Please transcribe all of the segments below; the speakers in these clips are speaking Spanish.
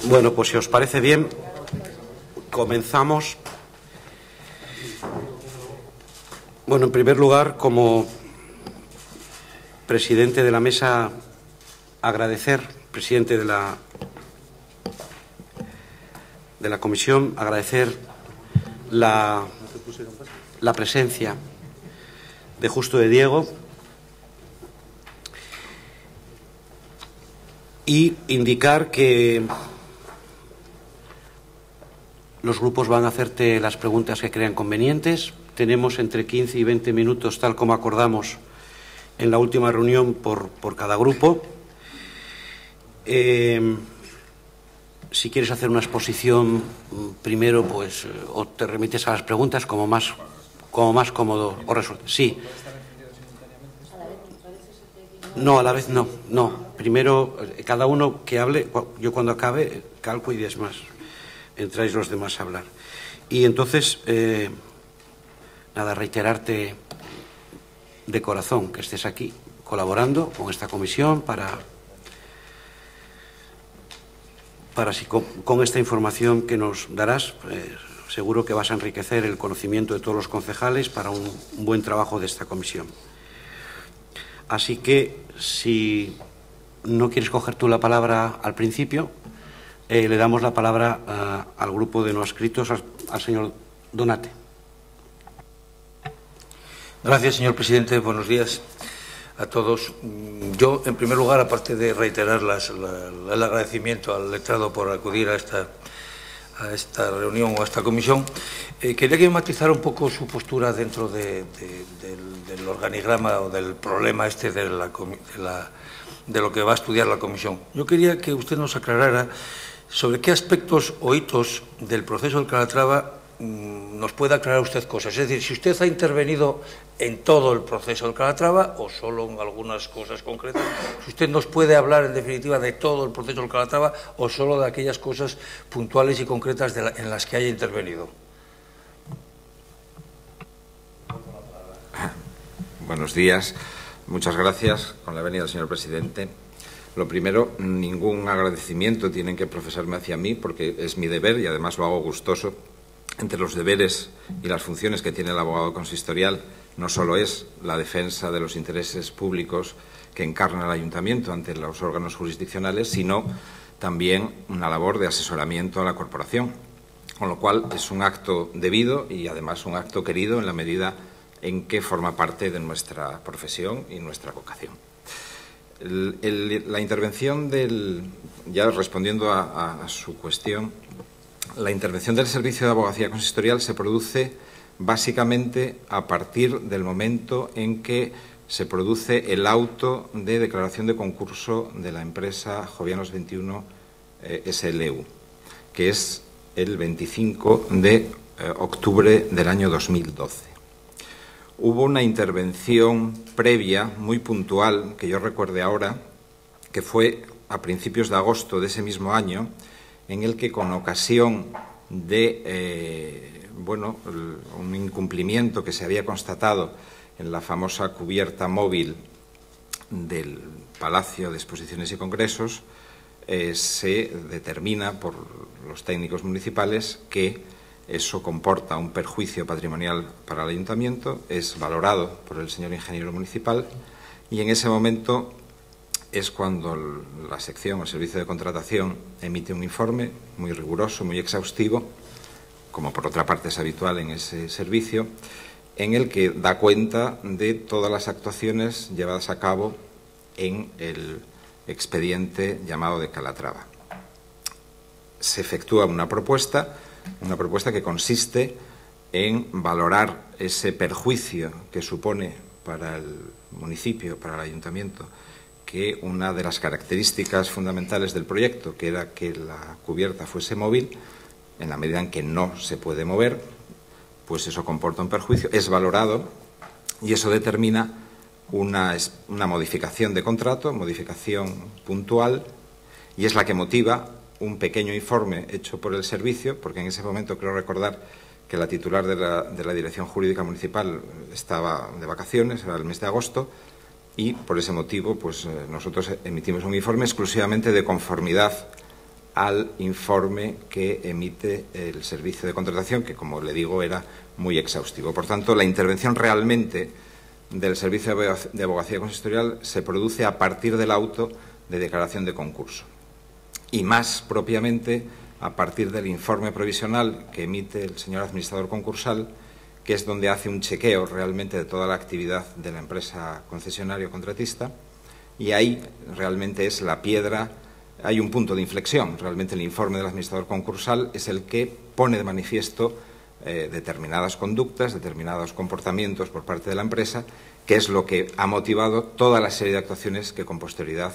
Bueno, pues si os parece bien, comenzamos. Bueno, en primer lugar, como presidente de la mesa, presidente de la comisión, agradecer la presencia de Justo de Diego y indicar que los grupos van a hacerte las preguntas que crean convenientes. Tenemos entre 15 y 20 minutos, tal como acordamos en la última reunión, por cada grupo. Si quieres hacer una exposición primero, pues o te remites a las preguntas como más cómodo o resulte. Sí. No, a la vez no. Primero, cada uno que hable. Yo cuando acabe calco y es más. Entráis los demás a hablar. Y entonces, nada, reiterarte de corazón que estés aquí colaborando con esta comisión para si con esta información que nos darás, seguro que vas a enriquecer el conocimiento de todos los concejales para un buen trabajo de esta comisión. Así que, si no quieres coger tú la palabra al principio, le damos la palabra al grupo de no adscritos, al señor Donate. Gracias, señor presidente. Buenos días a todos. Yo, en primer lugar, aparte de reiterar el agradecimiento al letrado por acudir a esta reunión o a esta comisión, quería que matizara un poco su postura dentro del organigrama o del problema de lo que va a estudiar la comisión. Yo quería que usted nos aclarara sobre qué aspectos o hitos del proceso del Calatrava nos puede aclarar usted cosas. Es decir, si usted ha intervenido en todo el proceso del Calatrava o solo en algunas cosas concretas, si usted nos puede hablar en definitiva de todo el proceso del Calatrava o solo de aquellas cosas puntuales y concretas en las que haya intervenido. Buenos días. Muchas gracias. Con la venida, señor presidente. Lo primero, ningún agradecimiento tienen que profesarme hacia mí, porque es mi deber y además lo hago gustoso. Entre los deberes y las funciones que tiene el abogado consistorial no solo es la defensa de los intereses públicos que encarna el ayuntamiento ante los órganos jurisdiccionales, sino también una labor de asesoramiento a la corporación, con lo cual es un acto debido y además un acto querido en la medida en que forma parte de nuestra profesión y nuestra vocación. La intervención ya respondiendo a su cuestión, la intervención del Servicio de Abogacía Consistorial se produce básicamente a partir del momento en que se produce el auto de declaración de concurso de la empresa Jovianos 21 SLU, que es el 25 de octubre del año 2012. Hubo una intervención previa, muy puntual, que yo recuerde ahora, que fue a principios de agosto de ese mismo año, en el que, con ocasión de un incumplimiento que se había constatado en la famosa cubierta móvil del Palacio de Exposiciones y Congresos, se determina por los técnicos municipales que eso comporta un perjuicio patrimonial para el ayuntamiento, es valorado por el señor ingeniero municipal y en ese momento es cuando la sección o el servicio de contratación emite un informe muy riguroso, muy exhaustivo, como por otra parte es habitual en ese servicio, en el que da cuenta de todas las actuaciones llevadas a cabo en el expediente llamado de Calatrava. Se efectúa una propuesta que consiste en valorar ese perjuicio que supone para el municipio, para el ayuntamiento, que una de las características fundamentales del proyecto, que era que la cubierta fuese móvil, en la medida en que no se puede mover, pues eso comporta un perjuicio, es valorado y eso determina una modificación de contrato, modificación puntual, y es la que motiva un pequeño informe hecho por el servicio, porque en ese momento creo recordar que la titular de la Dirección Jurídica Municipal estaba de vacaciones, era el mes de agosto, y por ese motivo pues nosotros emitimos un informe exclusivamente de conformidad al informe que emite el servicio de contratación, que, como le digo, era muy exhaustivo. Por tanto, la intervención realmente del servicio de abogacía consistorial se produce a partir del auto de declaración de concurso y, más propiamente, a partir del informe provisional que emite el señor administrador concursal, que es donde hace un chequeo realmente de toda la actividad de la empresa concesionaria o contratista, y ahí realmente es la piedra, hay un punto de inflexión. Realmente el informe del administrador concursal es el que pone de manifiesto determinadas conductas, determinados comportamientos por parte de la empresa, que es lo que ha motivado toda la serie de actuaciones que con posterioridad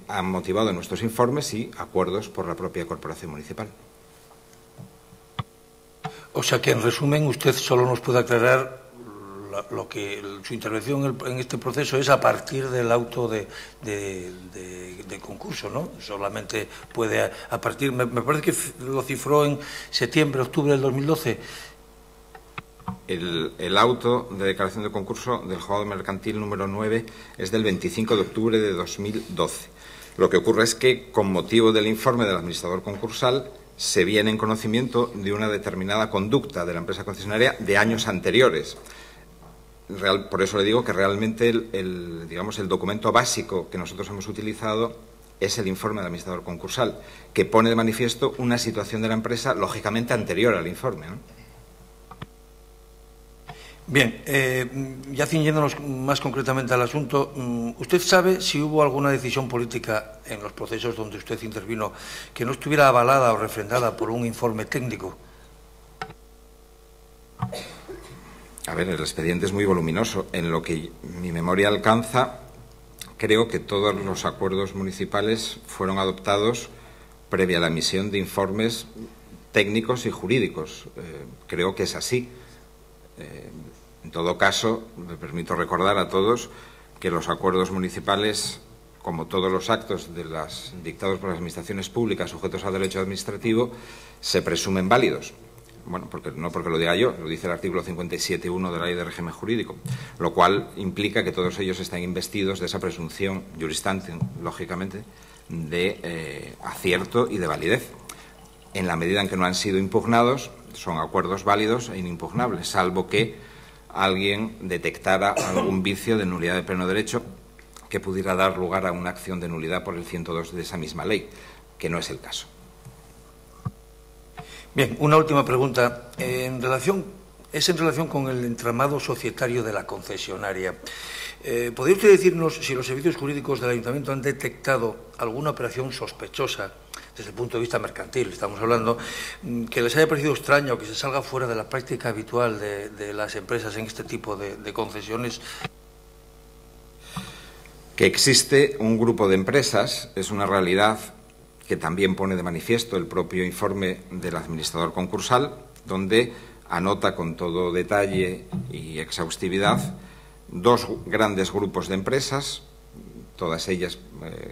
han motivado nuestros informes y acuerdos por la propia corporación municipal. O sea que, en resumen, usted solo nos puede aclarar lo que su intervención en este proceso es a partir del auto de concurso, ¿no? Solamente puede a partir, me parece que lo cifró en septiembre, octubre del 2012. El auto de declaración de concurso del juzgado mercantil número 9 es del 25 de octubre de 2012. Lo que ocurre es que, con motivo del informe del administrador concursal, se viene en conocimiento de una determinada conducta de la empresa concesionaria de años anteriores. Por eso le digo que realmente el documento básico que nosotros hemos utilizado es el informe del administrador concursal, que pone de manifiesto una situación de la empresa lógicamente anterior al informe, ¿no? Bien, ya ciñéndonos más concretamente al asunto, ¿usted sabe si hubo alguna decisión política en los procesos donde usted intervino que no estuviera avalada o refrendada por un informe técnico? A ver, el expediente es muy voluminoso. En lo que mi memoria alcanza, creo que todos los acuerdos municipales fueron adoptados previa a la emisión de informes técnicos y jurídicos. Creo que es así. En todo caso, me permito recordar a todos que los acuerdos municipales, como todos los actos dictados por las administraciones públicas sujetos al derecho administrativo, se presumen válidos. Bueno, no porque lo diga yo, lo dice el artículo 57.1 de la Ley de Régimen Jurídico, lo cual implica que todos ellos están investidos de esa presunción jurisdicta, lógicamente, de acierto y de validez. En la medida en que no han sido impugnados, son acuerdos válidos e inimpugnables, salvo que alguien detectara algún vicio de nulidad de pleno derecho que pudiera dar lugar a una acción de nulidad por el 102 de esa misma ley, que no es el caso. Bien, una última pregunta. En relación con el entramado societario de la concesionaria. ¿Podría usted decirnos si los servicios jurídicos del Ayuntamiento han detectado alguna operación sospechosa desde el punto de vista mercantil, estamos hablando, que les haya parecido extraño o que se salga fuera de la práctica habitual de las empresas en este tipo de concesiones? Que existe un grupo de empresas es una realidad que también pone de manifiesto el propio informe del administrador concursal, donde anota con todo detalle y exhaustividad dos grandes grupos de empresas, todas ellas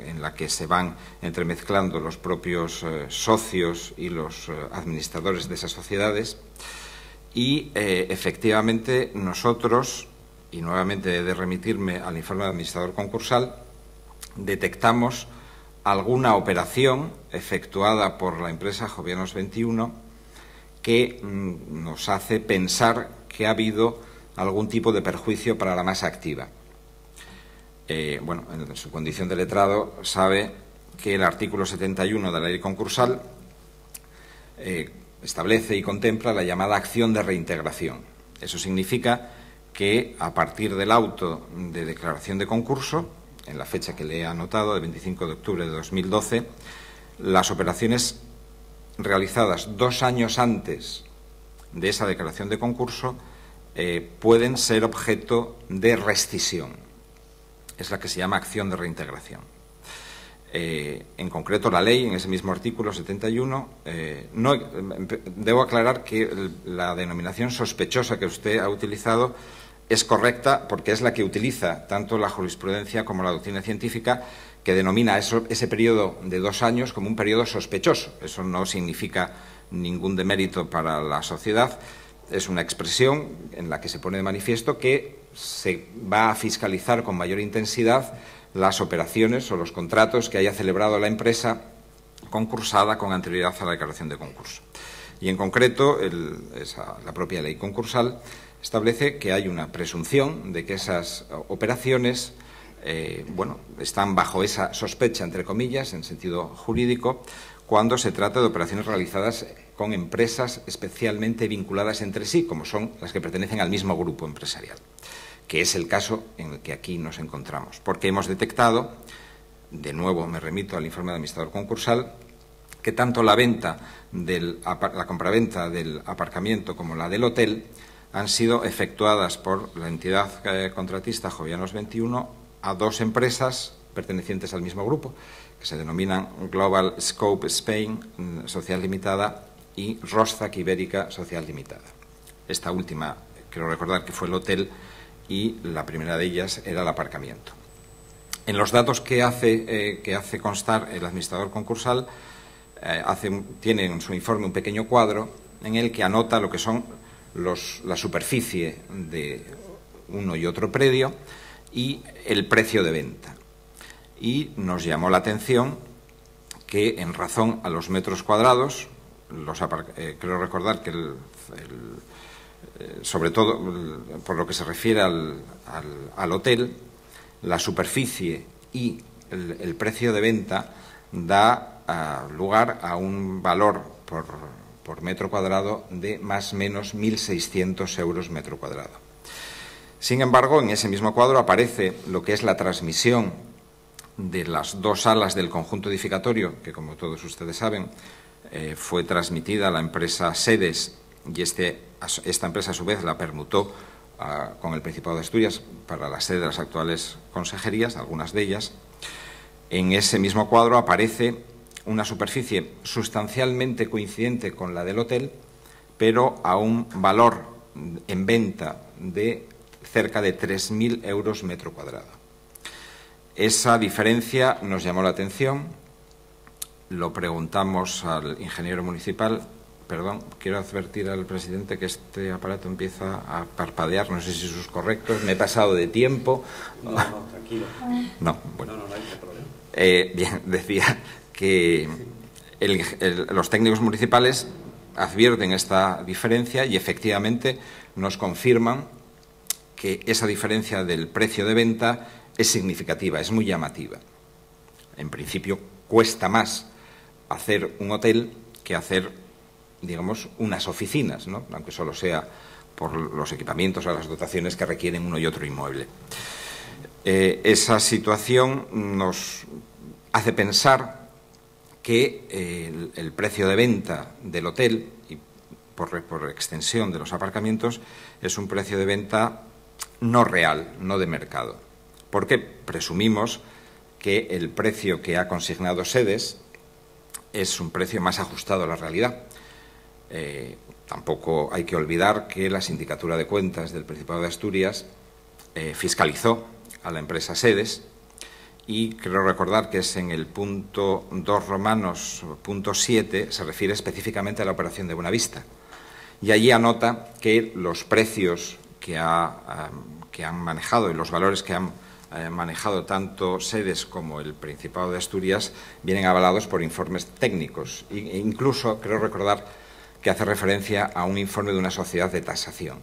en la que se van entremezclando los propios socios y los administradores de esas sociedades. Y efectivamente nosotros, y nuevamente he de remitirme al informe del administrador concursal, detectamos alguna operación efectuada por la empresa Jovianos 21 que nos hace pensar que ha habido algún tipo de perjuicio para la masa activa. Bueno, en su condición de letrado sabe que el artículo 71 de la ley concursal establece y contempla la llamada acción de reintegración. Eso significa que a partir del auto de declaración de concurso, en la fecha que le he anotado, de 25 de octubre de 2012, las operaciones realizadas 2 años antes de esa declaración de concurso pueden ser objeto de rescisión. Es la que se llama acción de reintegración. En concreto, la ley, en ese mismo artículo 71, debo aclarar que la denominación sospechosa que usted ha utilizado es correcta porque es la que utiliza tanto la jurisprudencia como la doctrina científica, que denomina ese periodo de 2 años como un periodo sospechoso. Eso no significa ningún demérito para la sociedad. Es una expresión en la que se pone de manifiesto que se va a fiscalizar con mayor intensidad las operaciones o los contratos que haya celebrado la empresa concursada con anterioridad a la declaración de concurso. Y en concreto, la propia ley concursal establece que hay una presunción de que esas operaciones están bajo esa sospecha, entre comillas, en sentido jurídico, cuando se trata de operaciones realizadas con empresas especialmente vinculadas entre sí, como son las que pertenecen al mismo grupo empresarial, que es el caso en el que aquí nos encontramos, porque hemos detectado, de nuevo me remito al informe del administrador concursal, que tanto la compraventa del aparcamiento como la del hotel han sido efectuadas por la entidad contratista Jovianos 21 a dos empresas pertenecientes al mismo grupo, que se denominan Global Scope Spain Social Limitada y Rostzac Ibérica Social Limitada. Esta última, quiero recordar que fue el hotel y la primera de ellas era el aparcamiento. En los datos que hace constar el administrador concursal, tiene en su informe un pequeño cuadro en el que anota lo que son la superficie de uno y otro predio y el precio de venta. Y nos llamó la atención que, en razón a los metros cuadrados, quiero recordar que sobre todo por lo que se refiere al hotel, la superficie y el precio de venta da lugar a un valor por metro cuadrado de más o menos 1.600 euros metro cuadrado. Sin embargo, en ese mismo cuadro aparece lo que es la transmisión de las dos salas del conjunto edificatorio, que, como todos ustedes saben, fue transmitida a la empresa Sedes, y esta empresa, a su vez, la permutó con el Principado de Asturias para la sede de las actuales consejerías, algunas de ellas. En ese mismo cuadro aparece una superficie sustancialmente coincidente con la del hotel, pero a un valor en venta de cerca de 3.000 euros metro cuadrado. Esa diferencia nos llamó la atención, lo preguntamos al ingeniero municipal. Perdón, quiero advertir al presidente que este aparato empieza a parpadear, no sé si eso es correcto, me he pasado de tiempo. No, tranquilo. No, bueno. No hay problema. Bien, decía que los técnicos municipales advierten esta diferencia y efectivamente nos confirman que esa diferencia del precio de venta es significativa, es muy llamativa. En principio, cuesta más hacer un hotel que hacer, digamos, unas oficinas, ¿no?, aunque solo sea por los equipamientos o las dotaciones que requieren uno y otro inmueble. Esa situación nos hace pensar que el precio de venta del hotel y por extensión de los aparcamientos es un precio de venta no real, no de mercado, porque presumimos que el precio que ha consignado Sedes es un precio más ajustado a la realidad. Tampoco hay que olvidar que la Sindicatura de Cuentas del Principado de Asturias fiscalizó a la empresa Sedes y creo recordar que es en el punto 2 romanos, punto 7, se refiere específicamente a la operación de Buenavista. Y allí anota que los precios que han manejado y los valores que han manejado tanto Sedes como el Principado de Asturias vienen avalados por informes técnicos e incluso creo recordar que hace referencia a un informe de una sociedad de tasación,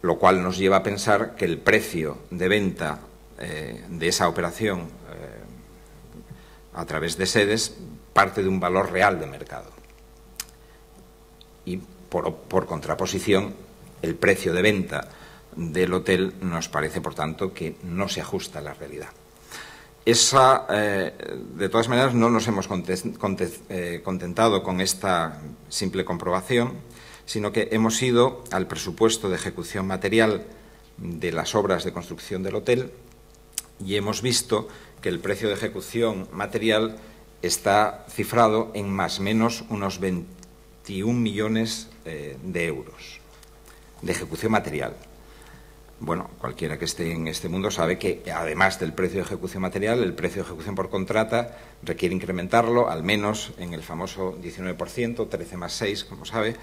lo cual nos lleva a pensar que el precio de venta de esa operación a través de Sedes parte de un valor real de mercado y por contraposición el precio de venta del hotel nos parece, por tanto, que no se ajusta a la realidad. De todas maneras, no nos hemos contentado con esta simple comprobación, sino que hemos ido al presupuesto de ejecución material de las obras de construcción del hotel y hemos visto que el precio de ejecución material está cifrado en más o menos unos 21 millones de euros de ejecución material. Bueno, cualquiera que esté en este mundo sabe que, además del precio de ejecución material, el precio de ejecución por contrata requiere incrementarlo, al menos en el famoso 19%, 13 más 6, como sabe,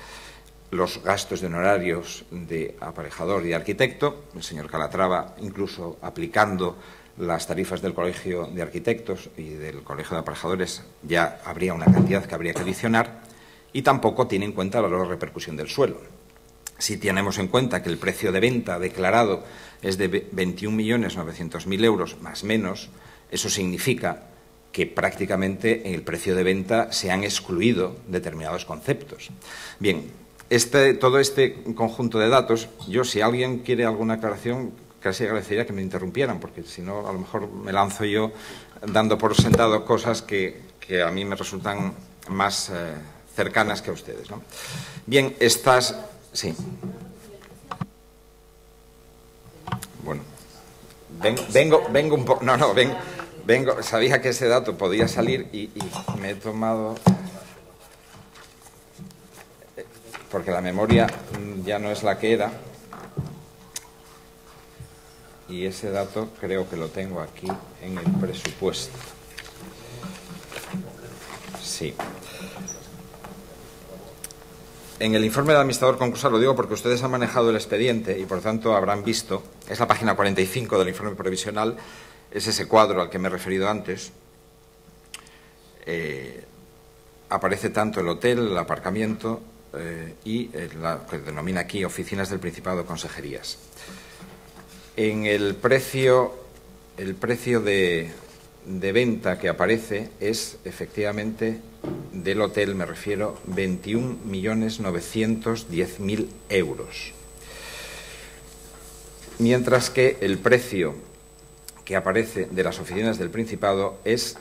los gastos de honorarios de aparejador y de arquitecto, el señor Calatrava incluso aplicando las tarifas del Colegio de Arquitectos y del Colegio de Aparejadores, ya habría una cantidad que habría que adicionar, y tampoco tiene en cuenta la repercusión del suelo. Si tenemos en cuenta que el precio de venta declarado es de 21.900.000 euros más menos, eso significa que prácticamente en el precio de venta se han excluido determinados conceptos. Bien, todo este conjunto de datos, yo, si alguien quiere alguna aclaración, casi agradecería que me interrumpieran, porque si no, a lo mejor me lanzo yo dando por sentado cosas que a mí me resultan más cercanas que a ustedes, ¿no? Bien, estas... Sí. Bueno, vengo un poco... Vengo, sabía que ese dato podía salir y me he tomado... Porque la memoria ya no es la que era. Y ese dato creo que lo tengo aquí en el presupuesto. Sí. En el informe del administrador concursal, lo digo porque ustedes han manejado el expediente y, por tanto, habrán visto, es la página 45 del informe previsional, es ese cuadro al que me he referido antes. Aparece tanto el hotel, el aparcamiento y lo que denomina aquí oficinas del Principado de Consejerías. En el precio de venta que aparece es, efectivamente, del hotel, me refiero, 21.910.000 euros. Mientras que el precio que aparece de las oficinas del Principado es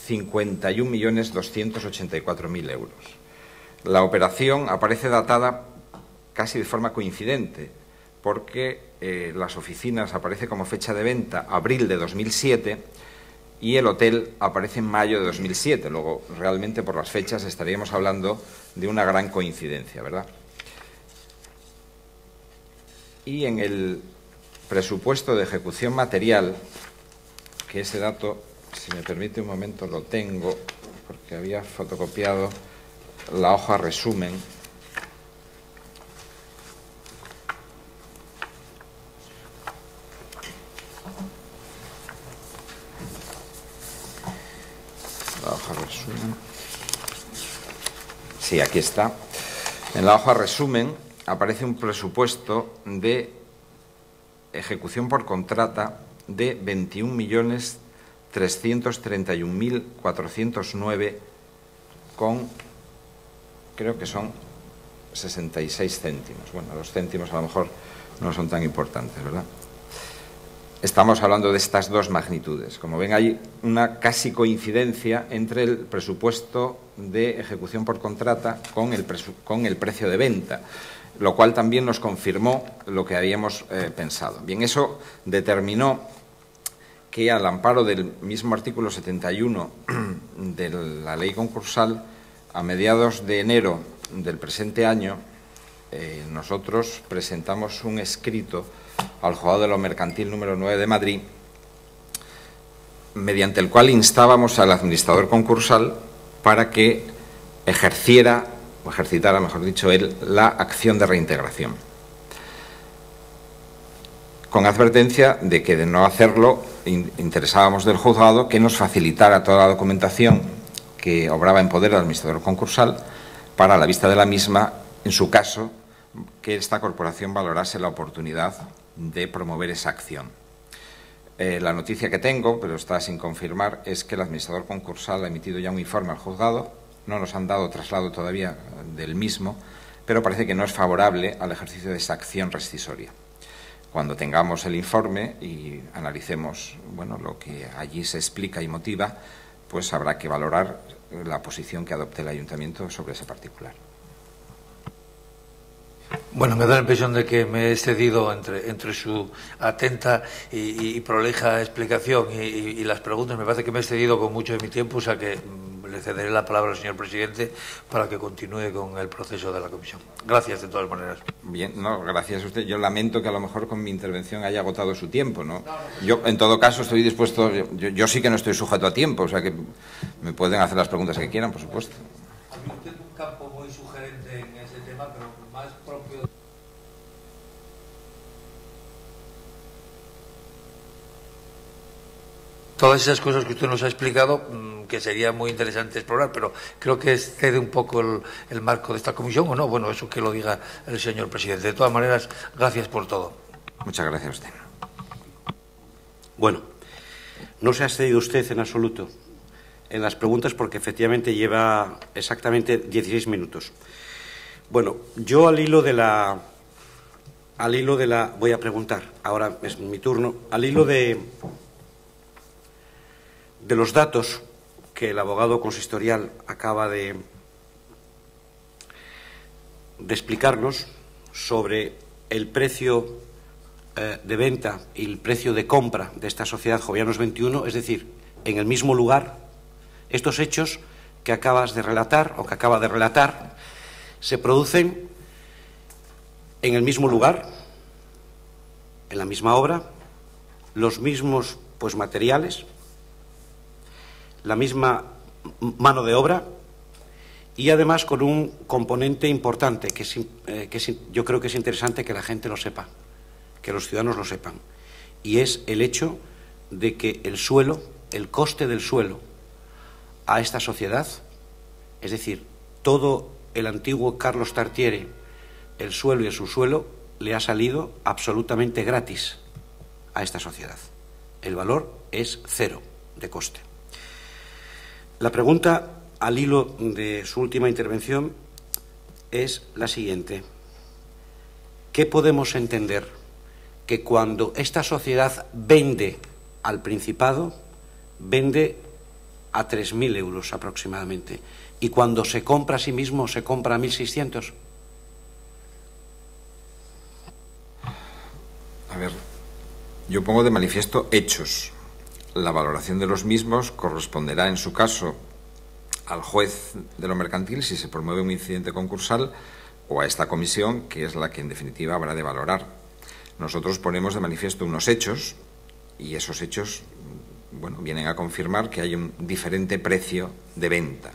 51.284.000 euros. La operación aparece datada casi de forma coincidente, porque las oficinas aparece como fecha de venta abril de 2007 y el hotel aparece en mayo de 2007. Luego, realmente, por las fechas estaríamos hablando de una gran coincidencia, ¿verdad? Y en el presupuesto de ejecución material, que ese dato, si me permite un momento, lo tengo, porque había fotocopiado la hoja resumen. La hoja resumen. Sí, aquí está. En la hoja resumen aparece un presupuesto de ejecución por contrata de 21.331.409 con, creo que son 66 céntimos. Bueno, los céntimos a lo mejor no son tan importantes, ¿verdad? Estamos hablando de estas dos magnitudes. Como ven, hay una casi coincidencia entre el presupuesto de ejecución por contrata con el precio de venta, lo cual también nos confirmó lo que habíamos pensado. Bien, eso determinó que, al amparo del mismo artículo 71 de la ley concursal, a mediados de enero del presente año, nosotros presentamos un escrito al Juzgado de lo Mercantil número 9 de Madrid, mediante el cual instábamos al administrador concursal para que ejercitara, mejor dicho, él, la acción de reintegración, con advertencia de que, de no hacerlo, interesábamos del juzgado que nos facilitara toda la documentación que obraba en poder del administrador concursal para, a la vista de la misma, en su caso, que esta corporación valorase la oportunidad de promover esa acción. La noticia que tengo, pero está sin confirmar, es que el administrador concursal ha emitido ya un informe al juzgado. No nos han dado traslado todavía del mismo, pero parece que no es favorable al ejercicio de esa acción rescisoria. Cuando tengamos el informe y analicemos, bueno, lo que allí se explica y motiva, pues habrá que valorar la posición que adopte el ayuntamiento sobre ese particular. Bueno, me da la impresión de que me he excedido entre su atenta y prolija explicación y las preguntas. Me parece que me he excedido con mucho de mi tiempo, o sea que le cederé la palabra al señor presidente para que continúe con el proceso de la comisión. Gracias, de todas maneras. Bien, no, gracias a usted. Yo lamento que a lo mejor con mi intervención haya agotado su tiempo, ¿no? Yo, en todo caso, estoy dispuesto. Yo sí que no estoy sujeto a tiempo, o sea que me pueden hacer las preguntas que quieran, por supuesto. Había usted un campo muy sugerente en ese tema, pero más propio. todas esas cosas que usted nos ha explicado, que sería muy interesante explorar, pero creo que excede un poco el marco de esta comisión, ¿o no? Bueno, eso que lo diga el señor presidente. De todas maneras, gracias por todo. Muchas gracias a usted. Bueno, no se ha excedido usted en absoluto en las preguntas porque efectivamente lleva exactamente 16 minutos. Bueno, yo al hilo de la voy a preguntar, ahora es mi turno, al hilo de los datos que el abogado consistorial acaba de explicarnos sobre el precio de venta y el precio de compra de esta sociedad Jovianos 21, es decir, en el mismo lugar, estos hechos que acabas de relatar o que acaba de relatar se producen en el mismo lugar, en la misma obra, los mismos materiales, la misma mano de obra y además con un componente importante que yo creo que es interesante que la gente lo sepa, que los ciudadanos lo sepan, y es el hecho de que el suelo, el coste del suelo a esta sociedad, es decir, todo el antiguo Carlos Tartiere, el suelo y el subsuelo, le ha salido absolutamente gratis a esta sociedad. El valor es cero de coste. La pregunta, al hilo de su última intervención, es la siguiente. ¿Qué podemos entender? Que cuando esta sociedad vende al Principado, vende a 3.000 euros aproximadamente, y cuando se compra a sí mismo, se compra a 1.600. A ver, yo pongo de manifiesto hechos. La valoración de los mismos corresponderá, en su caso, al juez de lo mercantil si se promueve un incidente concursal o a esta comisión, que es la que en definitiva habrá de valorar. Nosotros ponemos de manifiesto unos hechos y esos hechos, bueno, vienen a confirmar que hay un diferente precio de venta.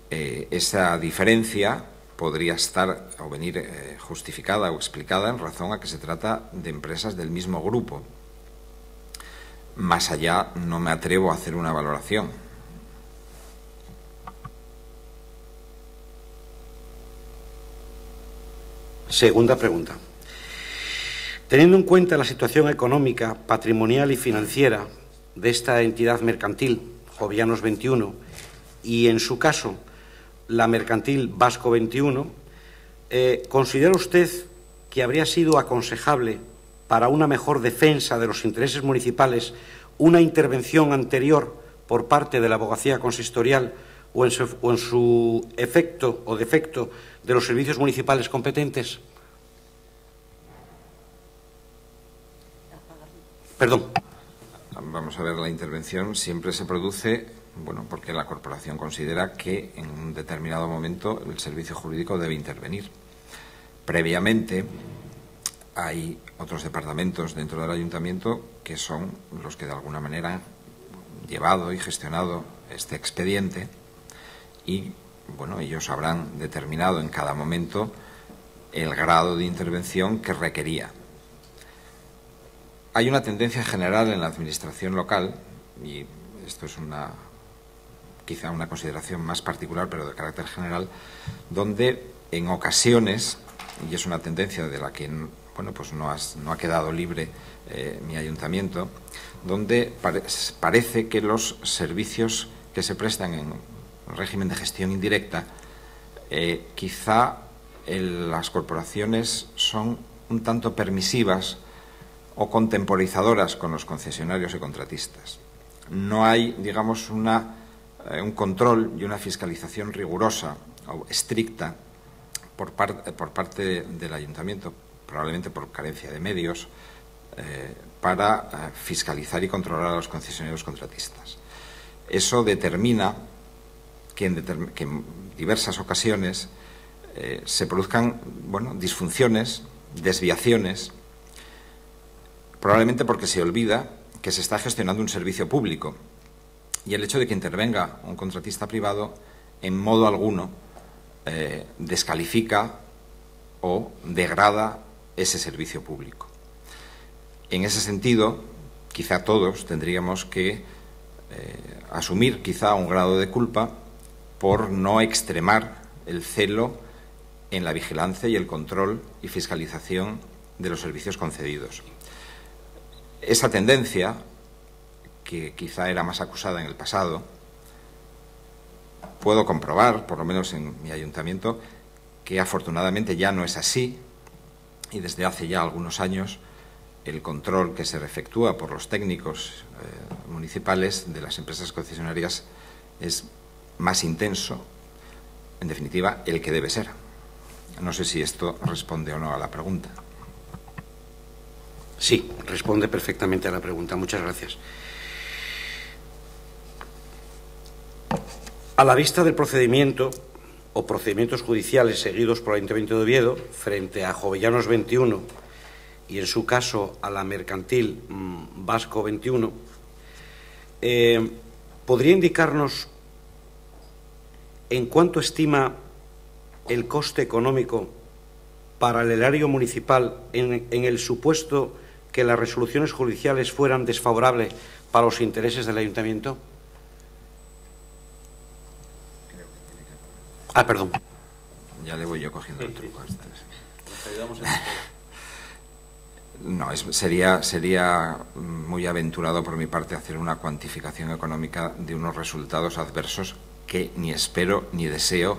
Esa diferencia podría estar o venir justificada o explicada en razón a que se trata de empresas del mismo grupo. Más allá no me atrevo a hacer una valoración. Segunda pregunta. Teniendo en cuenta la situación económica, patrimonial y financiera de esta entidad mercantil, Jovianos 21, y en su caso la mercantil Vasco 21, ¿considera usted que habría sido aconsejable para una mejor defensa de los intereses municipales una intervención anterior por parte de la abogacía consistorial o en su efecto o defecto de los servicios municipales competentes? Perdón. Vamos a ver, la intervención siempre se produce, bueno, porque la corporación considera que en un determinado momento el servicio jurídico debe intervenir. Previamente hay otros departamentos dentro del ayuntamiento que son los que de alguna manera han llevado y gestionado este expediente y, bueno, ellos habrán determinado en cada momento el grado de intervención que requería. Hay una tendencia general en la administración local, y esto es quizá una consideración más particular, pero de carácter general, donde en ocasiones, y es una tendencia de la que bueno, pues no ha quedado libre mi ayuntamiento, donde parece que los servicios que se prestan en régimen de gestión indirecta, quizá las corporaciones son un tanto permisivas o contemporizadoras con los concesionarios y contratistas. No hay, digamos, un control y una fiscalización rigurosa o estricta por parte del ayuntamiento, probablemente por carencia de medios, para fiscalizar y controlar a los concesionarios contratistas. Eso determina que en diversas ocasiones se produzcan, bueno, disfunciones, desviaciones, probablemente porque se olvida que se está gestionando un servicio público y el hecho de que intervenga un contratista privado en modo alguno descalifica o degrada ese servicio público. En ese sentido, quizá todos tendríamos que asumir quizá un grado de culpa por no extremar el celo en la vigilancia y el control y fiscalización de los servicios concedidos. Esa tendencia, que quizá era más acusada en el pasado, puedo comprobar, por lo menos en mi ayuntamiento, que afortunadamente ya no es así, y desde hace ya algunos años el control que se efectúa por los técnicos municipales de las empresas concesionarias es más intenso, en definitiva, el que debe ser. No sé si esto responde o no a la pregunta. Sí, responde perfectamente a la pregunta. Muchas gracias. A la vista del procedimiento o procedimientos judiciales seguidos por el Ayuntamiento de Oviedo frente a Jovellanos 21 y, en su caso, a la mercantil Vasco 21, ¿podría indicarnos en cuánto estima el coste económico para el erario municipal en el supuesto que las resoluciones judiciales fueran desfavorables para los intereses del Ayuntamiento? Perdón. Ya le voy yo cogiendo el truco. No, sería muy aventurado por mi parte hacer una cuantificación económica de unos resultados adversos que ni espero ni deseo,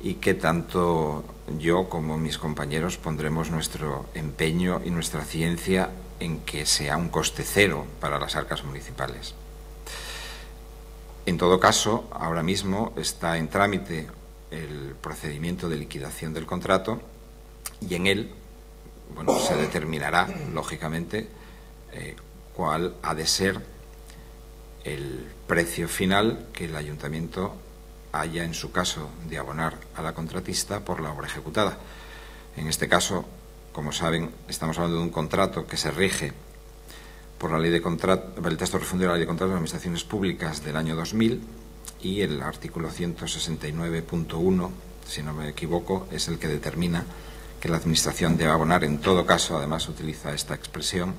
y que tanto yo como mis compañeros pondremos nuestro empeño y nuestra ciencia en que sea un coste cero para las arcas municipales. En todo caso, ahora mismo está en trámite el procedimiento de liquidación del contrato y en él, bueno, se determinará, lógicamente, cuál ha de ser el precio final que el Ayuntamiento haya, en su caso, de abonar a la contratista por la obra ejecutada. En este caso, como saben, estamos hablando de un contrato que se rige por la ley de contrato, el texto refundido de la ley de contratos de administraciones públicas del año 2000, y el artículo 169.1, si no me equivoco, es el que determina que la Administración debe abonar, en todo caso, además utiliza esta expresión,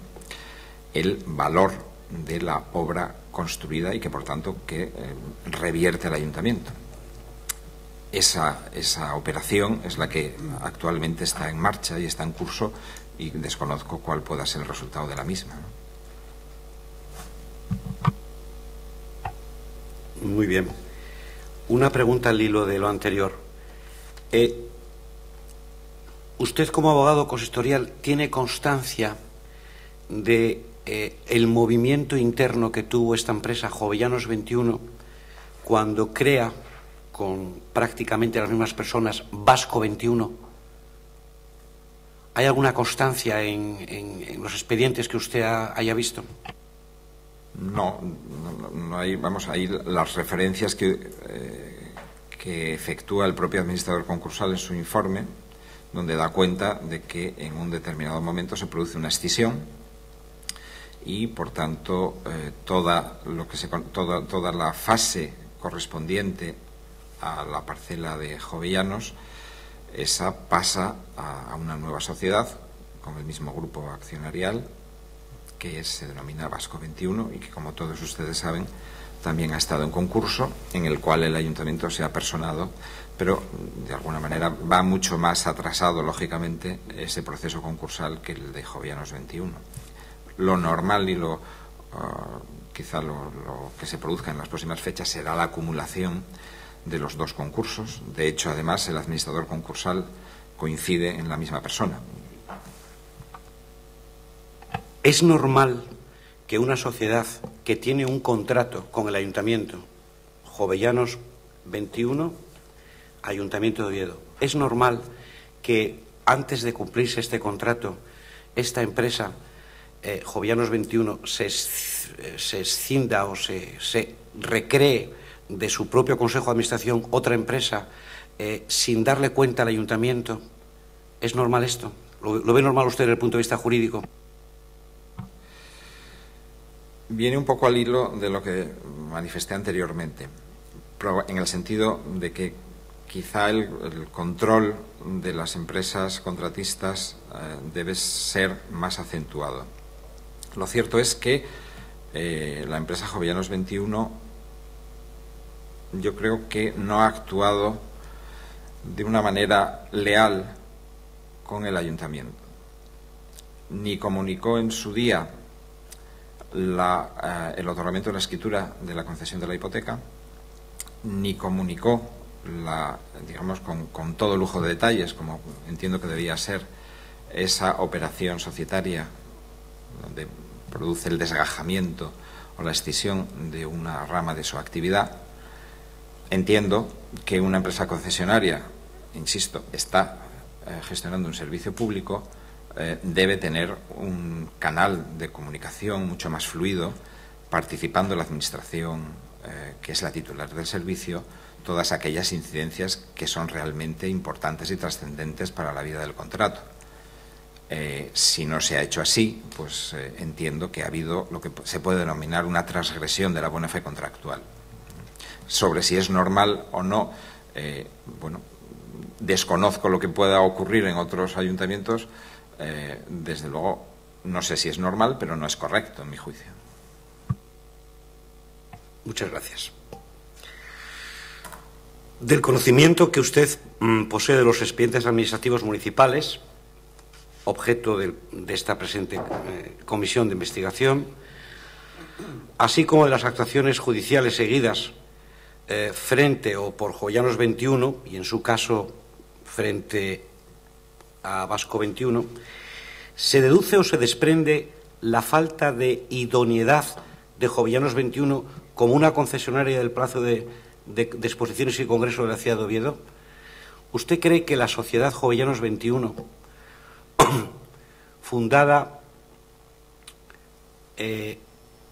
el valor de la obra construida y que, por tanto, que revierte al Ayuntamiento. Esa operación es la que actualmente está en marcha y está en curso, y desconozco cuál pueda ser el resultado de la misma, ¿no? Muy bien. Una pregunta al hilo de lo anterior. ¿Usted, como abogado consistorial, tiene constancia de el movimiento interno que tuvo esta empresa, Jovellanos 21, cuando crea, con prácticamente las mismas personas, Vasco 21? ¿Hay alguna constancia en los expedientes que usted haya visto? No hay, vamos, hay las referencias que efectúa el propio administrador concursal en su informe, donde da cuenta de que en un determinado momento se produce una escisión y, por tanto, toda la fase correspondiente a la parcela de Jovellanos, esa pasa a una nueva sociedad con el mismo grupo accionarial, que se denomina Vasco 21 y que, como todos ustedes saben, también ha estado en concurso, en el cual el Ayuntamiento se ha personado, pero de alguna manera va mucho más atrasado, lógicamente, ese proceso concursal que el de Jovellanos 21. Lo normal y quizá lo que se produzca en las próximas fechas será la acumulación de los dos concursos. De hecho, además, el administrador concursal coincide en la misma persona. ¿Es normal que una sociedad que tiene un contrato con el Ayuntamiento, Jovellanos 21, Ayuntamiento de Oviedo, es normal que antes de cumplirse este contrato, esta empresa, Jovellanos 21, se escinda o se recree de su propio Consejo de Administración otra empresa sin darle cuenta al Ayuntamiento? ¿Es normal esto? ¿Lo ve normal usted desde el punto de vista jurídico? Viene un poco al hilo de lo que manifesté anteriormente, en el sentido de que quizá el control de las empresas contratistas debe ser más acentuado. Lo cierto es que la empresa Jovellanos 21 yo creo que no ha actuado de una manera leal con el ayuntamiento. Ni comunicó en su día el otorgamiento de la escritura de la concesión de la hipoteca, ni comunicó, digamos, con todo lujo de detalles, como entiendo que debía ser, esa operación societaria donde produce el desgajamiento o la escisión de una rama de su actividad. Entiendo que una empresa concesionaria, insisto, está gestionando un servicio público, debe tener un canal de comunicación mucho más fluido, participando la Administración, que es la titular del servicio, todas aquellas incidencias que son realmente importantes y trascendentes para la vida del contrato. Si no se ha hecho así, pues entiendo que ha habido lo que se puede denominar una transgresión de la buena fe contractual. Sobre si es normal o no, bueno, desconozco lo que pueda ocurrir en otros ayuntamientos. Desde luego, no sé si es normal, pero no es correcto, en mi juicio. Muchas gracias. Del conocimiento que usted posee de los expedientes administrativos municipales, objeto de esta presente comisión de investigación, así como de las actuaciones judiciales seguidas frente o por Jovellanos 21 y en su caso frente a Vasco 21, ¿se deduce o se desprende la falta de idoneidad de Jovellanos 21 como una concesionaria del Palacio de Exposiciones y Congreso de la ciudad de Oviedo? ¿Usted cree que la sociedad Jovellanos 21, fundada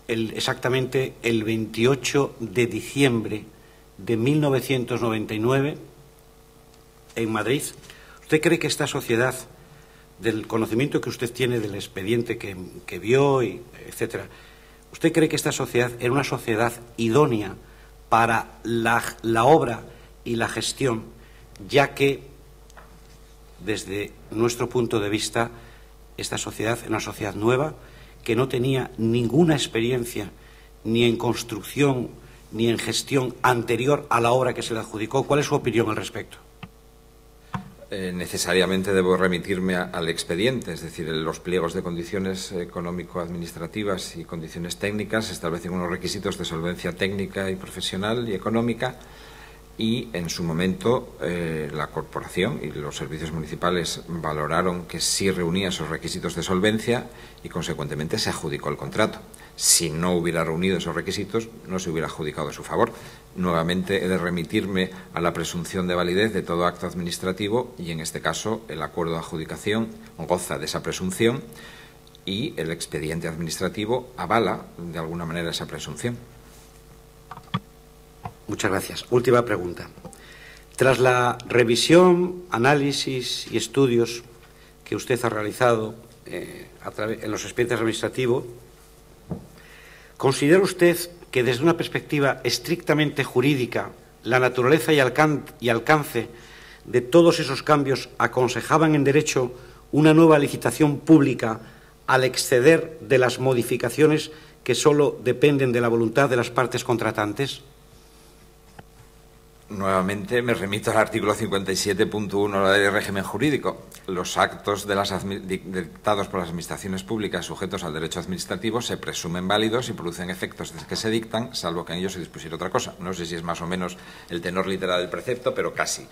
exactamente el 28 de diciembre de 1999 en Madrid, ¿usted cree que esta sociedad, del conocimiento que usted tiene del expediente que vio, etcétera, ¿usted cree que esta sociedad era una sociedad idónea para la obra y la gestión, ya que, desde nuestro punto de vista, esta sociedad es una sociedad nueva que no tenía ninguna experiencia ni en construcción ni en gestión anterior a la obra que se le adjudicó? ¿Cuál es su opinión al respecto? Necesariamente debo remitirme al expediente, es decir, los pliegos de condiciones económico-administrativas y condiciones técnicas establecen unos requisitos de solvencia técnica y profesional y económica, y en su momento la corporación y los servicios municipales valoraron que sí reunía esos requisitos de solvencia y consecuentemente se adjudicó el contrato. Si no hubiera reunido esos requisitos, no se hubiera adjudicado a su favor. Nuevamente he de remitirme a la presunción de validez de todo acto administrativo y en este caso el acuerdo de adjudicación goza de esa presunción y el expediente administrativo avala de alguna manera esa presunción. Muchas gracias. Última pregunta. Tras la revisión, análisis y estudios que usted ha realizado en los expedientes administrativos, ¿considera usted que desde una perspectiva estrictamente jurídica la naturaleza y alcance de todos esos cambios aconsejaban en derecho una nueva licitación pública al exceder de las modificaciones que solo dependen de la voluntad de las partes contratantes? Nuevamente me remito al artículo 57.1 de la Ley de Régimen Jurídico. Los actos dictados por las administraciones públicas sujetos al derecho administrativo se presumen válidos y producen efectos desde que se dictan, salvo que en ellos se dispusiera otra cosa. No sé si es más o menos el tenor literal del precepto, pero casi.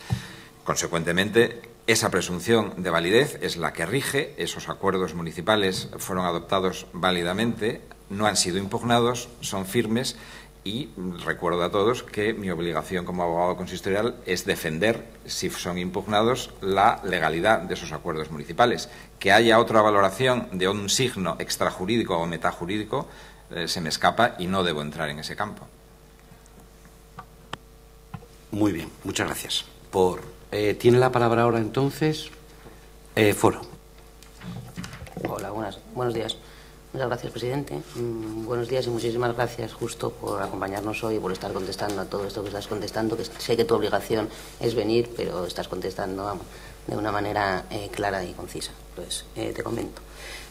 Consecuentemente, esa presunción de validez es la que rige. Esos acuerdos municipales fueron adoptados válidamente, no han sido impugnados, son firmes. Y recuerdo a todos que mi obligación como abogado consistorial es defender, si son impugnados, la legalidad de esos acuerdos municipales. Que haya otra valoración de un signo extrajurídico o metajurídico se me escapa y no debo entrar en ese campo. Muy bien, muchas gracias. Tiene la palabra ahora entonces Foro. Hola, buenos días. Muchas gracias, presidente. Buenos días y muchísimas gracias justo por acompañarnos hoy y por estar contestando a todo esto que estás contestando, que sé que tu obligación es venir, pero estás contestando de una manera clara y concisa. Entonces, te comento.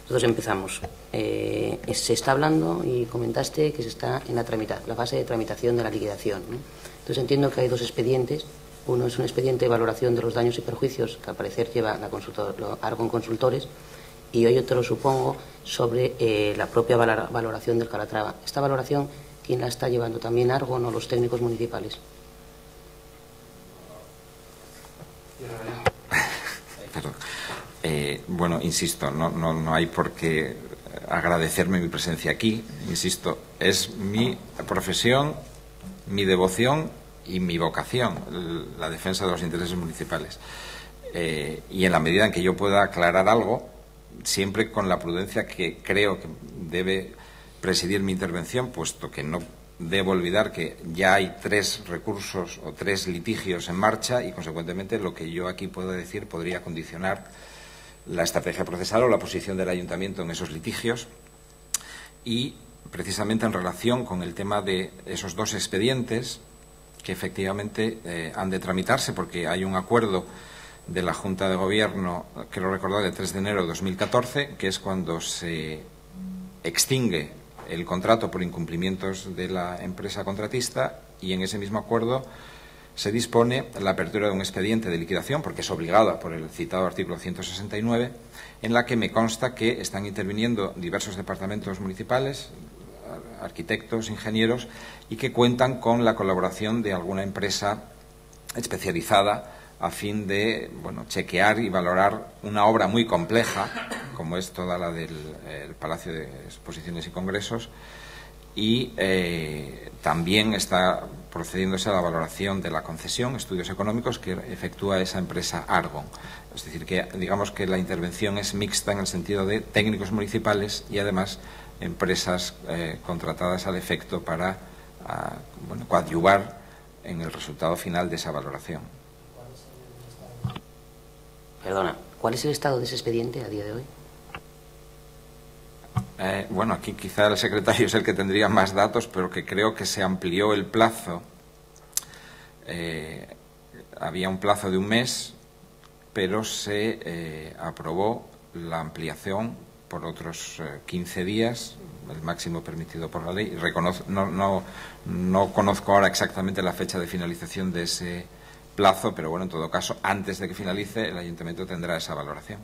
Entonces empezamos. Se está hablando y comentaste que se está en la fase de tramitación de la liquidación, ¿no? Entonces entiendo que hay dos expedientes. Uno es un expediente de valoración de los daños y perjuicios que al parecer lleva Argon Consultores, y hay otro, supongo, sobre la propia valoración del Calatrava. ¿Esta valoración quién la está llevando? ¿También Argon o los técnicos municipales? Perdón. Bueno, insisto, no hay por qué agradecerme mi presencia aquí. Insisto, es mi profesión, mi devoción y mi vocación, la defensa de los intereses municipales. Y en la medida en que yo pueda aclarar algo, siempre con la prudencia que creo que debe presidir mi intervención, puesto que no debo olvidar que ya hay 3 recursos o 3 litigios en marcha y, consecuentemente, lo que yo aquí puedo decir podría condicionar la estrategia procesal o la posición del Ayuntamiento en esos litigios. Y, precisamente, en relación con el tema de esos 2 expedientes que efectivamente han de tramitarse, porque hay un acuerdo de la Junta de Gobierno, quiero recordar, del 3 de enero de 2014, que es cuando se extingue el contrato por incumplimientos de la empresa contratista, y en ese mismo acuerdo se dispone la apertura de un expediente de liquidación, porque es obligada por el citado artículo 169, en la que me consta que están interviniendo diversos departamentos municipales, arquitectos, ingenieros, y que cuentan con la colaboración de alguna empresa especializada a fin de, bueno, chequear y valorar una obra muy compleja, como es toda la del Palacio de Exposiciones y Congresos, y también está procediéndose a la valoración de la concesión, estudios económicos, que efectúa esa empresa Argon. Es decir, que digamos que la intervención es mixta en el sentido de técnicos municipales y, además, empresas contratadas al efecto para bueno, coadyuvar en el resultado final de esa valoración. Perdona, ¿cuál es el estado de ese expediente a día de hoy? Bueno, aquí quizá el secretario es el que tendría más datos, pero que creo que se amplió el plazo. Había un plazo de un mes, pero se aprobó la ampliación por otros 15 días, el máximo permitido por la ley. No conozco ahora exactamente la fecha de finalización de ese plazo, pero bueno, en todo caso, antes de que finalice, el Ayuntamiento tendrá esa valoración.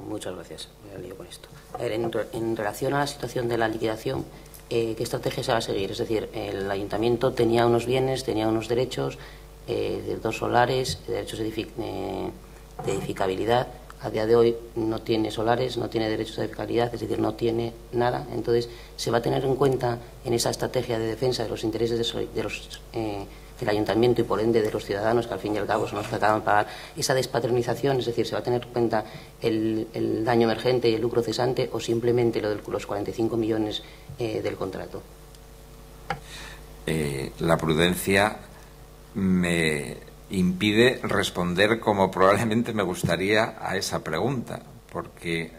Muchas gracias. Me lío con esto. En relación a la situación de la liquidación, ¿qué estrategia se va a seguir? Es decir, el Ayuntamiento tenía unos bienes, tenía unos derechos, de 2 solares, derechos de edificabilidad. A día de hoy no tiene solares, no tiene derechos de edificabilidad, es decir, no tiene nada. Entonces, ¿se va a tener en cuenta en esa estrategia de defensa de los intereses del Ayuntamiento y, por ende, de los ciudadanos, que al fin y al cabo son los que acaban de pagar esa despatronización? Es decir, ¿se va a tener en cuenta el daño emergente y el lucro cesante, o simplemente lo de los 45 millones del contrato? La prudencia me impide responder como probablemente me gustaría a esa pregunta, porque,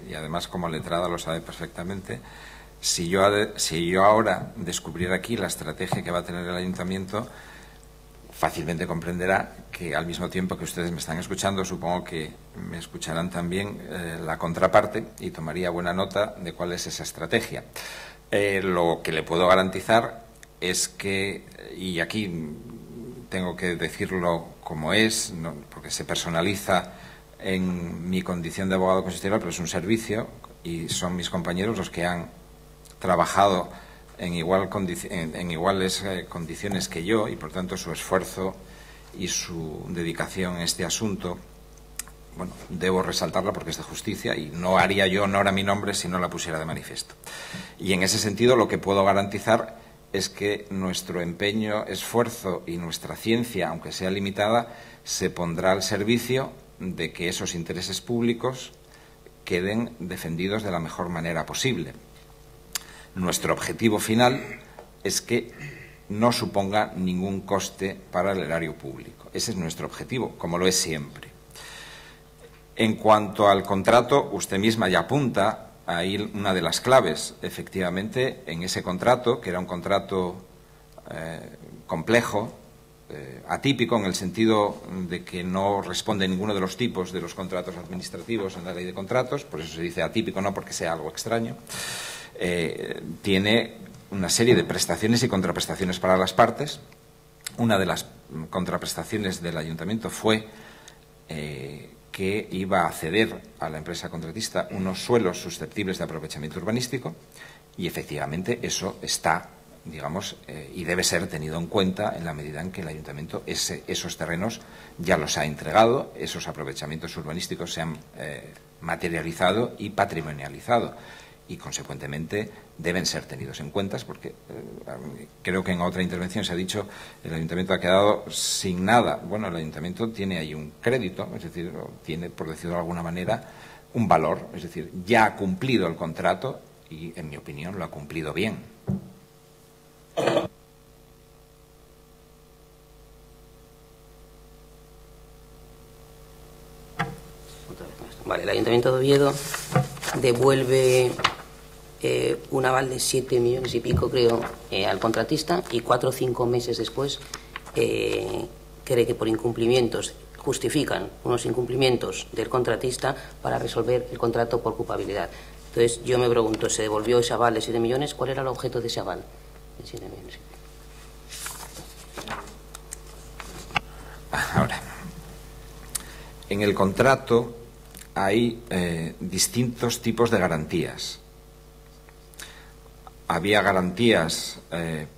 y además como letrada lo sabe perfectamente, si yo ahora descubriera aquí la estrategia que va a tener el Ayuntamiento, fácilmente comprenderá que, al mismo tiempo que ustedes me están escuchando, supongo que me escucharán también la contraparte, y tomaría buena nota de cuál es esa estrategia. Lo que le puedo garantizar es que, y aquí tengo que decirlo como es, ¿no?, porque se personaliza en mi condición de abogado consistorial, pero es un servicio y son mis compañeros los que han trabajado en iguales condiciones que yo, y por tanto su esfuerzo y su dedicación en este asunto, bueno, debo resaltarla porque es de justicia, y no haría yo honor a mi nombre si no la pusiera de manifiesto. Y en ese sentido, lo que puedo garantizar es que nuestro empeño, esfuerzo y nuestra ciencia, aunque sea limitada, se pondrá al servicio de que esos intereses públicos queden defendidos de la mejor manera posible. Nuestro objetivo final es que no suponga ningún coste para el erario público. Ese es nuestro objetivo, como lo es siempre. En cuanto al contrato, usted misma ya apunta ahí una de las claves. Efectivamente, en ese contrato, que era un contrato complejo, atípico en el sentido de que no responde a ninguno de los tipos de los contratos administrativos en la ley de contratos, por eso se dice atípico, no porque sea algo extraño. Tiene una serie de prestaciones y contraprestaciones para las partes. Una de las contraprestaciones del ayuntamiento fue que iba a ceder a la empresa contratista unos suelos susceptibles de aprovechamiento urbanístico y efectivamente eso está, digamos, y debe ser tenido en cuenta en la medida en que el ayuntamiento esos terrenos ya los ha entregado, esos aprovechamientos urbanísticos se han materializado y patrimonializado y, consecuentemente, deben ser tenidos en cuenta porque creo que en otra intervención se ha dicho el ayuntamiento ha quedado sin nada. Bueno, el ayuntamiento tiene ahí un crédito, es decir, tiene, por decirlo de alguna manera, un valor, es decir, ya ha cumplido el contrato y, en mi opinión, lo ha cumplido bien. Vale, el Ayuntamiento de Oviedo devuelve un aval de 7 millones y pico, creo, al contratista y 4 o 5 meses después cree que por incumplimientos justifican unos incumplimientos del contratista para resolver el contrato por culpabilidad. Entonces, yo me pregunto, ¿se devolvió ese aval de 7 millones? ¿Cuál era el objeto de ese aval de 7 millones? Ahora, en el contrato hay distintos tipos de garantías. Había garantías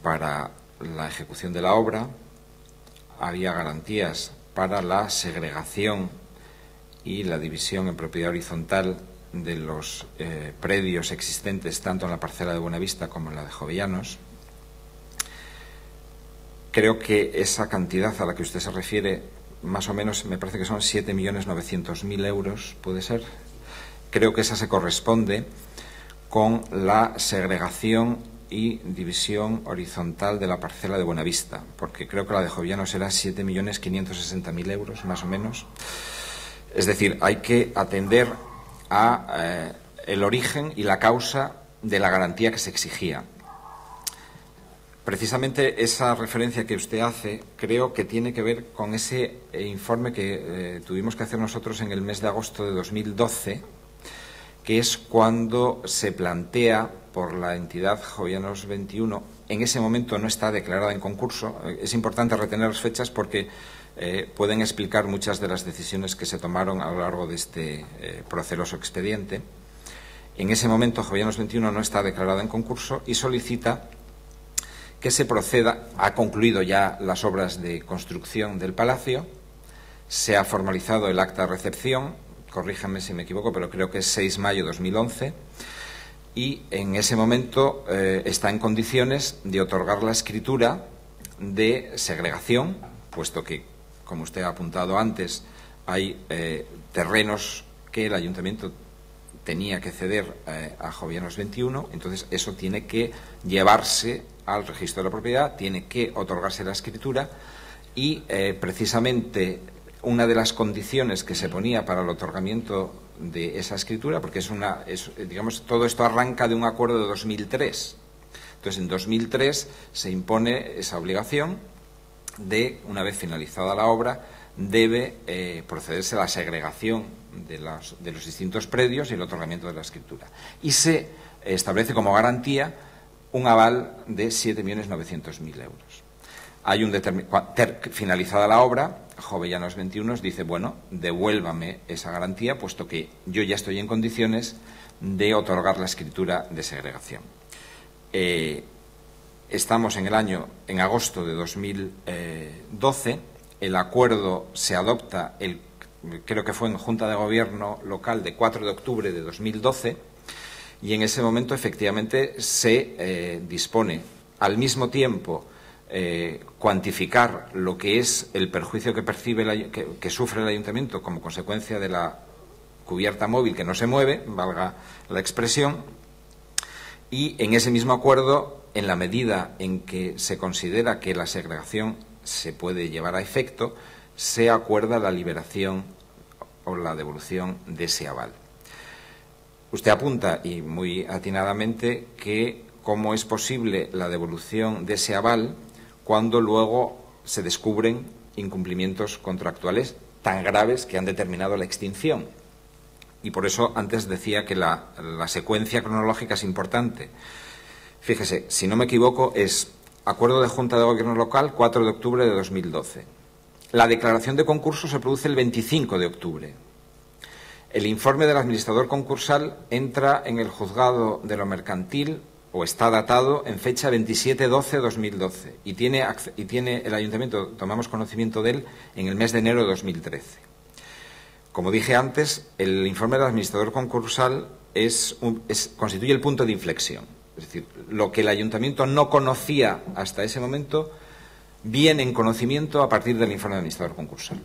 para la ejecución de la obra, había garantías para la segregación y la división en propiedad horizontal de los predios existentes tanto en la parcela de Buenavista como en la de Jovellanos. Creo que esa cantidad a la que usted se refiere, más o menos, me parece que son 7.900.000 euros, ¿puede ser? Creo que esa se corresponde con la segregación y división horizontal de la parcela de Buenavista, porque creo que la de Jovellanos era 7.560.000 euros, más o menos. Es decir, hay que atender a el origen y la causa de la garantía que se exigía. Precisamente esa referencia que usted hace creo que tiene que ver con ese informe que tuvimos que hacer nosotros en el mes de agosto de 2012, que es cuando se plantea por la entidad Jovellanos 21. En ese momento no está declarada en concurso. Es importante retener las fechas porque pueden explicar muchas de las decisiones que se tomaron a lo largo de este proceloso expediente. En ese momento Jovellanos 21 no está declarada en concurso y solicita que se proceda. Ha concluido ya las obras de construcción del palacio, se ha formalizado el acta de recepción, corríjanme si me equivoco, pero creo que es 6 de mayo de 2011, y en ese momento está en condiciones de otorgar la escritura de segregación, puesto que, como usted ha apuntado antes, hay terrenos que el ayuntamiento tenía que ceder a Jovellanos 21, entonces eso tiene que llevarse al registro de la propiedad, tiene que otorgarse la escritura y precisamente una de las condiciones que se ponía para el otorgamiento de esa escritura, porque digamos, todo esto arranca de un acuerdo de 2003. Entonces, en 2003 se impone esa obligación de, una vez finalizada la obra, debe procederse a la segregación de los distintos predios y el otorgamiento de la escritura. Y se establece como garantía un aval de 7.900.000 euros. Hay finalizada la obra, Jovellanos 21 dice, bueno, devuélvame esa garantía, puesto que yo ya estoy en condiciones de otorgar la escritura de segregación. Estamos en agosto de 2012, el acuerdo se adopta, creo que fue en Junta de Gobierno local de 4 de octubre de 2012, y en ese momento efectivamente se dispone al mismo tiempo cuantificar lo que es el perjuicio que percibe que sufre el ayuntamiento como consecuencia de la cubierta móvil que no se mueve, valga la expresión, y en ese mismo acuerdo, en la medida en que se considera que la segregación se puede llevar a efecto, se acuerda la liberación o la devolución de ese aval. Usted apunta, y muy atinadamente, que cómo es posible la devolución de ese aval cuando luego se descubren incumplimientos contractuales tan graves que han determinado la extinción. Y por eso antes decía que la secuencia cronológica es importante. Fíjese, si no me equivoco, es Acuerdo de Junta de Gobierno Local, 4 de octubre de 2012. La declaración de concurso se produce el 25 de octubre. El informe del administrador concursal entra en el juzgado de lo mercantil o está datado en fecha 27/12/2012 y tiene el ayuntamiento, tomamos conocimiento de él en el mes de enero de 2013. Como dije antes, el informe del administrador concursal constituye el punto de inflexión. Es decir, lo que el ayuntamiento no conocía hasta ese momento viene en conocimiento a partir del informe del administrador concursal.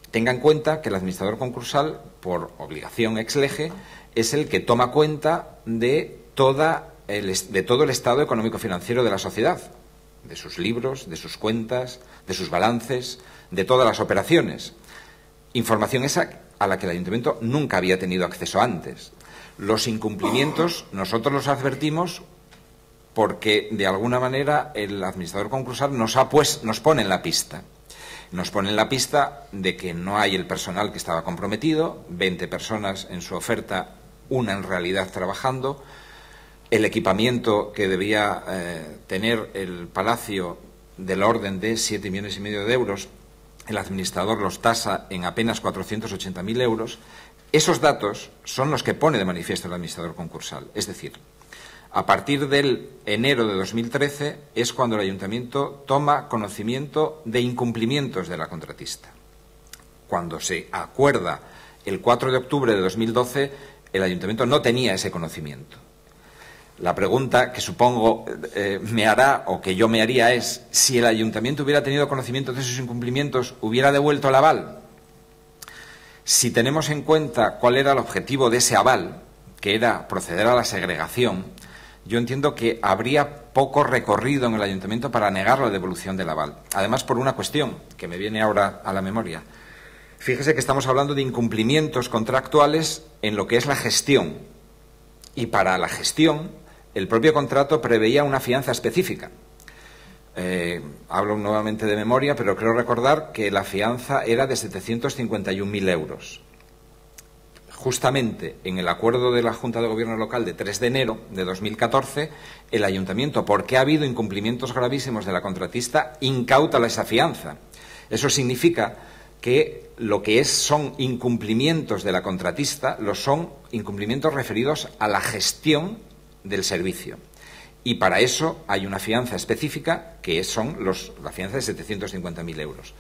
Tenga en cuenta que el administrador concursal, por obligación ex lege, es el que toma cuenta de todo el estado económico-financiero de la sociedad, de sus libros, de sus cuentas, de sus balances, de todas las operaciones. Información esa a la que el ayuntamiento nunca había tenido acceso antes. Los incumplimientos nosotros los advertimos porque, de alguna manera, el administrador concursal nos pone en la pista. Nos pone en la pista de que no hay el personal que estaba comprometido, 20 personas en su oferta, una en realidad trabajando, el equipamiento que debía tener el Palacio del orden de 7,5 millones de euros, el administrador los tasa en apenas 480.000 euros. Esos datos son los que pone de manifiesto el administrador concursal. Es decir, a partir del enero de 2013 es cuando el ayuntamiento toma conocimiento de incumplimientos de la contratista. Cuando se acuerda el 4 de octubre de 2012, el ayuntamiento no tenía ese conocimiento. La pregunta que supongo me hará o que yo me haría es, si el ayuntamiento hubiera tenido conocimiento de esos incumplimientos, ¿hubiera devuelto el aval? Si tenemos en cuenta cuál era el objetivo de ese aval, que era proceder a la segregación, yo entiendo que habría poco recorrido en el ayuntamiento para negar la devolución del aval. Además, por una cuestión que me viene ahora a la memoria. Fíjese que estamos hablando de incumplimientos contractuales en lo que es la gestión. Y para la gestión, el propio contrato preveía una fianza específica. Hablo nuevamente de memoria, pero creo recordar que la fianza era de 751.000 euros. Justamente en el acuerdo de la Junta de Gobierno Local de 3 de enero de 2014, el ayuntamiento, porque ha habido incumplimientos gravísimos de la contratista, incauta esa fianza. Eso significa que lo que son incumplimientos de la contratista son incumplimientos referidos a la gestión del servicio. Y para eso hay una fianza específica que son la fianza de 750.000 euros.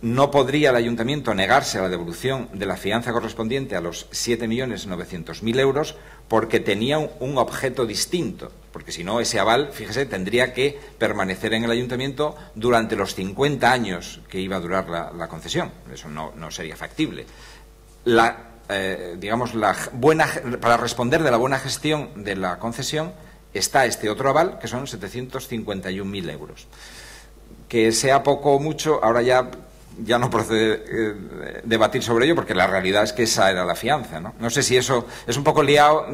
No podría el ayuntamiento negarse a la devolución de la fianza correspondiente a los 7.900.000 euros porque tenía un objeto distinto, porque si no ese aval, fíjese, tendría que permanecer en el ayuntamiento durante los 50 años que iba a durar la concesión. Eso no sería factible. Para responder de la buena gestión de la concesión está este otro aval, que son 751.000 euros. Que sea poco o mucho, ahora ya no procede debatir sobre ello, porque la realidad es que esa era la fianza, ¿no? No sé si eso es un poco liado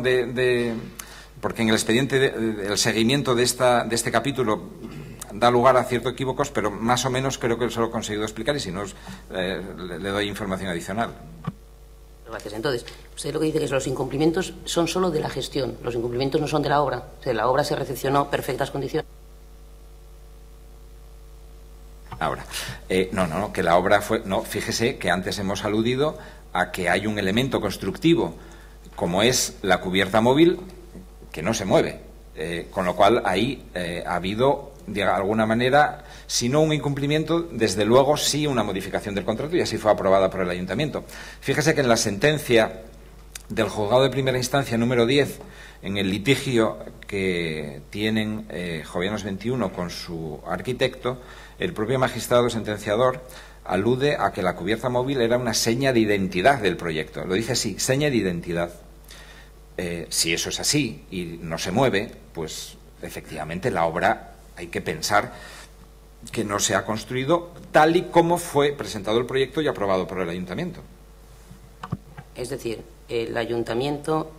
porque en el expediente, el seguimiento de este capítulo da lugar a ciertos equívocos, pero más o menos creo que se lo he conseguido explicar y si no, le doy información adicional. Gracias. Entonces, usted lo que dice que los incumplimientos son solo de la gestión, los incumplimientos no son de la obra. O sea, la obra se recepcionó perfectas condiciones. Ahora, no, que la obra fue... No, fíjese que antes hemos aludido a que hay un elemento constructivo, como es la cubierta móvil, que no se mueve. Con lo cual, ahí ha habido, de alguna manera, si no un incumplimiento, desde luego sí una modificación del contrato, y así fue aprobada por el ayuntamiento. Fíjese que en la sentencia del juzgado de primera instancia número 10, en el litigio que tienen Jovellanos 21 con su arquitecto, el propio magistrado sentenciador alude a que la cubierta móvil era una seña de identidad del proyecto. Lo dice así, seña de identidad. Si eso es así y no se mueve, pues efectivamente la obra hay que pensar que no se ha construido tal y como fue presentado el proyecto y aprobado por el ayuntamiento. Es decir, el ayuntamiento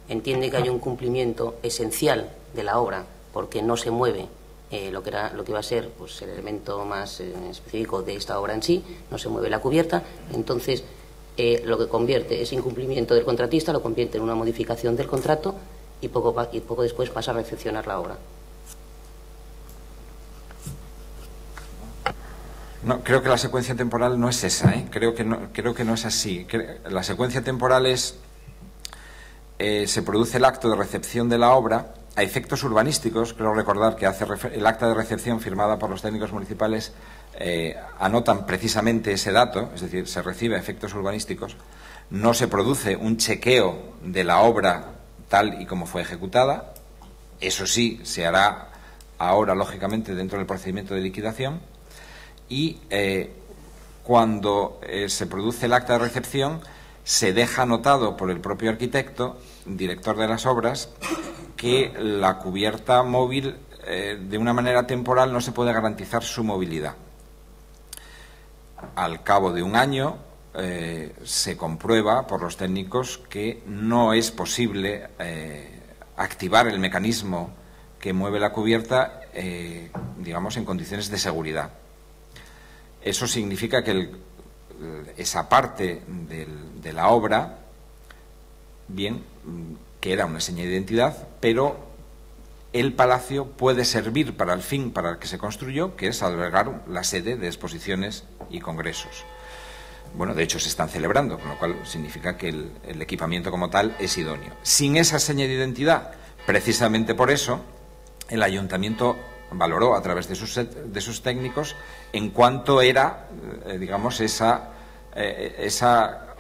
entiende que hay un cumplimiento esencial de la obra porque no se mueve lo que iba a ser pues, el elemento más específico de esta obra en sí, no se mueve la cubierta, entonces lo que convierte ese incumplimiento del contratista lo convierte en una modificación del contrato y poco después pasa a recepcionar la obra. No, creo que la secuencia temporal no es esa, ¿eh? Creo que no es así. La secuencia temporal es se produce el acto de recepción de la obra a efectos urbanísticos. Creo recordar que el acta de recepción firmada por los técnicos municipales anotan precisamente ese dato, es decir, se recibe a efectos urbanísticos. No se produce un chequeo de la obra tal y como fue ejecutada. Eso sí, se hará ahora, lógicamente, dentro del procedimiento de liquidación. Y cuando se produce el acta de recepción, se deja anotado por el propio arquitecto, director de las obras, que la cubierta móvil, de una manera temporal, no se puede garantizar su movilidad. Al cabo de un año, se comprueba por los técnicos que no es posible activar el mecanismo que mueve la cubierta, digamos, en condiciones de seguridad. Eso significa que esa parte de la obra, bien, queda una seña de identidad, pero el palacio puede servir para el fin para el que se construyó, que es albergar la sede de exposiciones y congresos. Bueno, de hecho se están celebrando, con lo cual significa que el equipamiento como tal es idóneo. Sin esa seña de identidad, precisamente por eso, el ayuntamiento valoró a través de sus técnicos en cuánto era, digamos, esa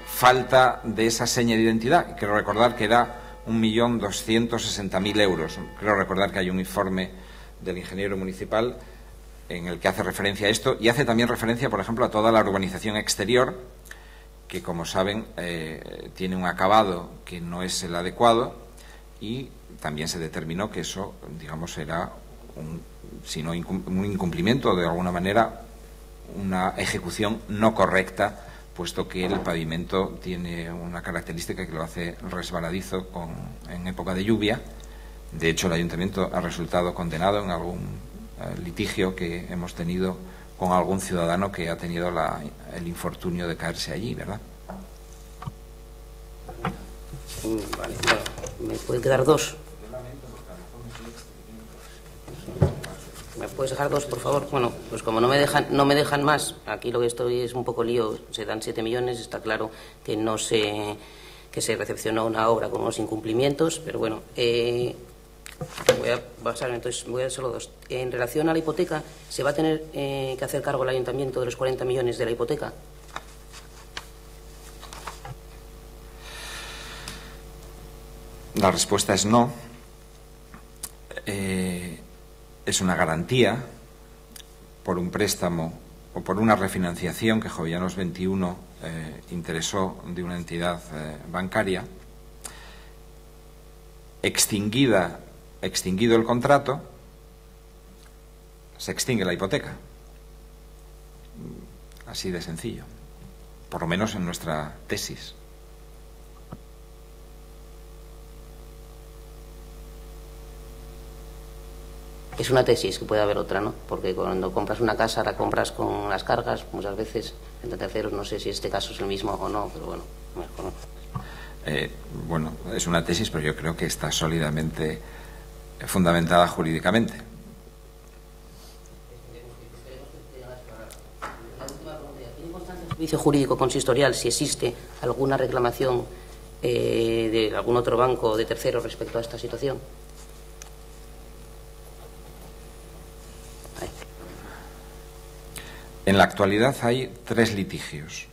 falta de esa seña de identidad. Quiero recordar que era 1.260.000 euros. Creo recordar que hay un informe del ingeniero municipal en el que hace referencia a esto y hace también referencia, por ejemplo, a toda la urbanización exterior, que, como saben, tiene un acabado que no es el adecuado, y también se determinó que eso, digamos, era sino un incumplimiento, de alguna manera, una ejecución no correcta, puesto que el pavimento tiene una característica que lo hace resbaladizo en época de lluvia. De hecho, el ayuntamiento ha resultado condenado en algún litigio que hemos tenido con algún ciudadano que ha tenido el infortunio de caerse allí, ¿verdad? Vale, bueno, me pueden quedar dos. ¿Me puedes dejar dos, por favor? Bueno, pues como no me dejan más, aquí lo que estoy es un poco lío, se dan 7 millones, está claro que que se recepcionó una obra con unos incumplimientos, pero bueno, voy a hacerlo dos. En relación a la hipoteca, ¿se va a tener que hacer cargo el ayuntamiento de los 40 millones de la hipoteca? La respuesta es no. Es una garantía por un préstamo o por una refinanciación que Jovellanos 21 interesó de una entidad bancaria. Extinguido el contrato, se extingue la hipoteca. Así de sencillo, por lo menos en nuestra tesis. Es una tesis, que puede haber otra, ¿no? Porque cuando compras una casa, la compras con las cargas, muchas veces, entre terceros, no sé si este caso es el mismo o no, pero bueno, mejor no. Bueno, es una tesis, pero yo creo que está sólidamente fundamentada jurídicamente. ¿Tiene constancia el servicio jurídico consistorial si existe alguna reclamación de algún otro banco o de tercero respecto a esta situación? En la actualidad hay 3 litigios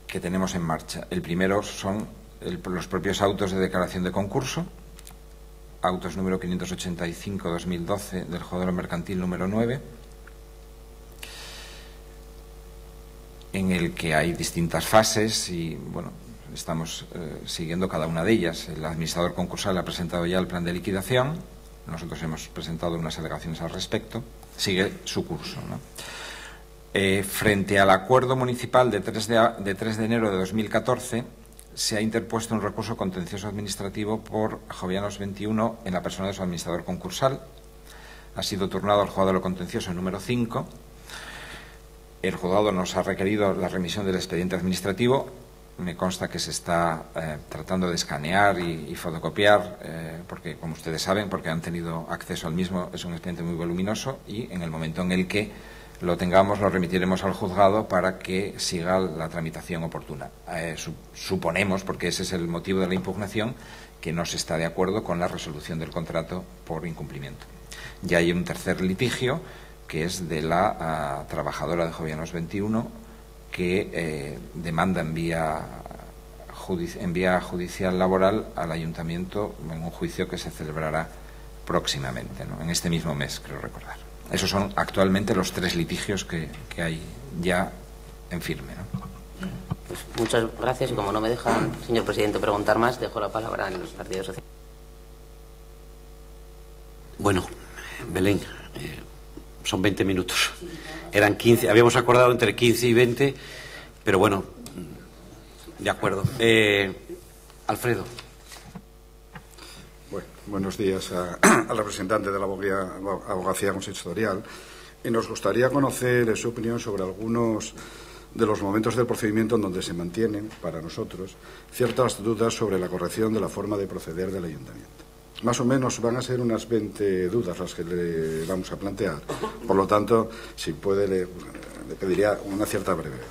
que tenemos en marcha. El primero son los propios autos de declaración de concurso, autos número 585-2012 del Juzgado Mercantil número 9, en el que hay distintas fases y, bueno, estamos siguiendo cada una de ellas. El administrador concursal ha presentado ya el plan de liquidación, nosotros hemos presentado unas alegaciones al respecto, sigue su curso, ¿no? Frente al acuerdo municipal de 3 de enero de 2014, se ha interpuesto un recurso contencioso administrativo por Jovellanos 21 en la persona de su administrador concursal. Ha sido turnado al juzgado de lo contencioso número 5. El juzgado nos ha requerido la remisión del expediente administrativo. Me consta que se está tratando de escanear y fotocopiar, porque, como ustedes saben, porque han tenido acceso al mismo, es un expediente muy voluminoso y en el momento en el que lo tengamos lo remitiremos al juzgado para que siga la tramitación oportuna. Suponemos, porque ese es el motivo de la impugnación, que no se está de acuerdo con la resolución del contrato por incumplimiento. Ya hay un tercer litigio, que es de la trabajadora de Jovellanos 21, que demanda en vía judicial laboral al Ayuntamiento en un juicio que se celebrará próximamente, ¿no? En este mismo mes, creo recordar. Esos son actualmente los 3 litigios que hay ya en firme, ¿no? Pues muchas gracias y como no me dejan, señor presidente, preguntar más, dejo la palabra al Partido Socialista. Bueno, Belén, son 20 minutos. Eran 15, habíamos acordado entre 15 y 20, pero bueno, de acuerdo. Alfredo. Bueno, buenos días al representante de la Abogacía Consistorial. Y nos gustaría conocer su opinión sobre algunos de los momentos del procedimiento en donde se mantienen, para nosotros, ciertas dudas sobre la corrección de la forma de proceder del Ayuntamiento. Más o menos van a ser unas 20 dudas las que le vamos a plantear. Por lo tanto, si puede, le pediría una cierta brevedad.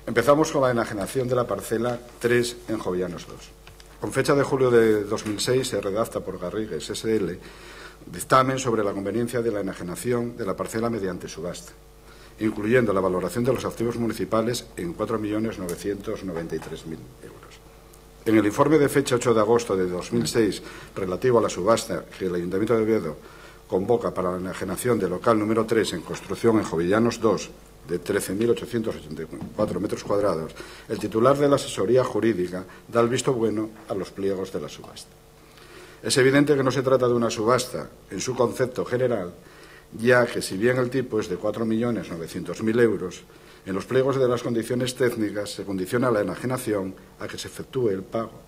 Empezamos con la enajenación de la parcela 3 en Jovellanos 2. Con fecha de julio de 2006 se redacta por Garrigues S.L. dictamen sobre la conveniencia de la enajenación de la parcela mediante subasta, incluyendo la valoración de los activos municipales en 4.993.000 euros. En el informe de fecha 8 de agosto de 2006, relativo a la subasta que el Ayuntamiento de Oviedo convoca para la enajenación del local número 3 en construcción en Jovellanos 2, de 13.884 metros cuadrados, el titular de la asesoría jurídica da el visto bueno a los pliegos de la subasta. Es evidente que no se trata de una subasta en su concepto general, ya que si bien el tipo es de 4.900.000 euros, en los pliegos de las condiciones técnicas se condiciona la enajenación a que se efectúe el pago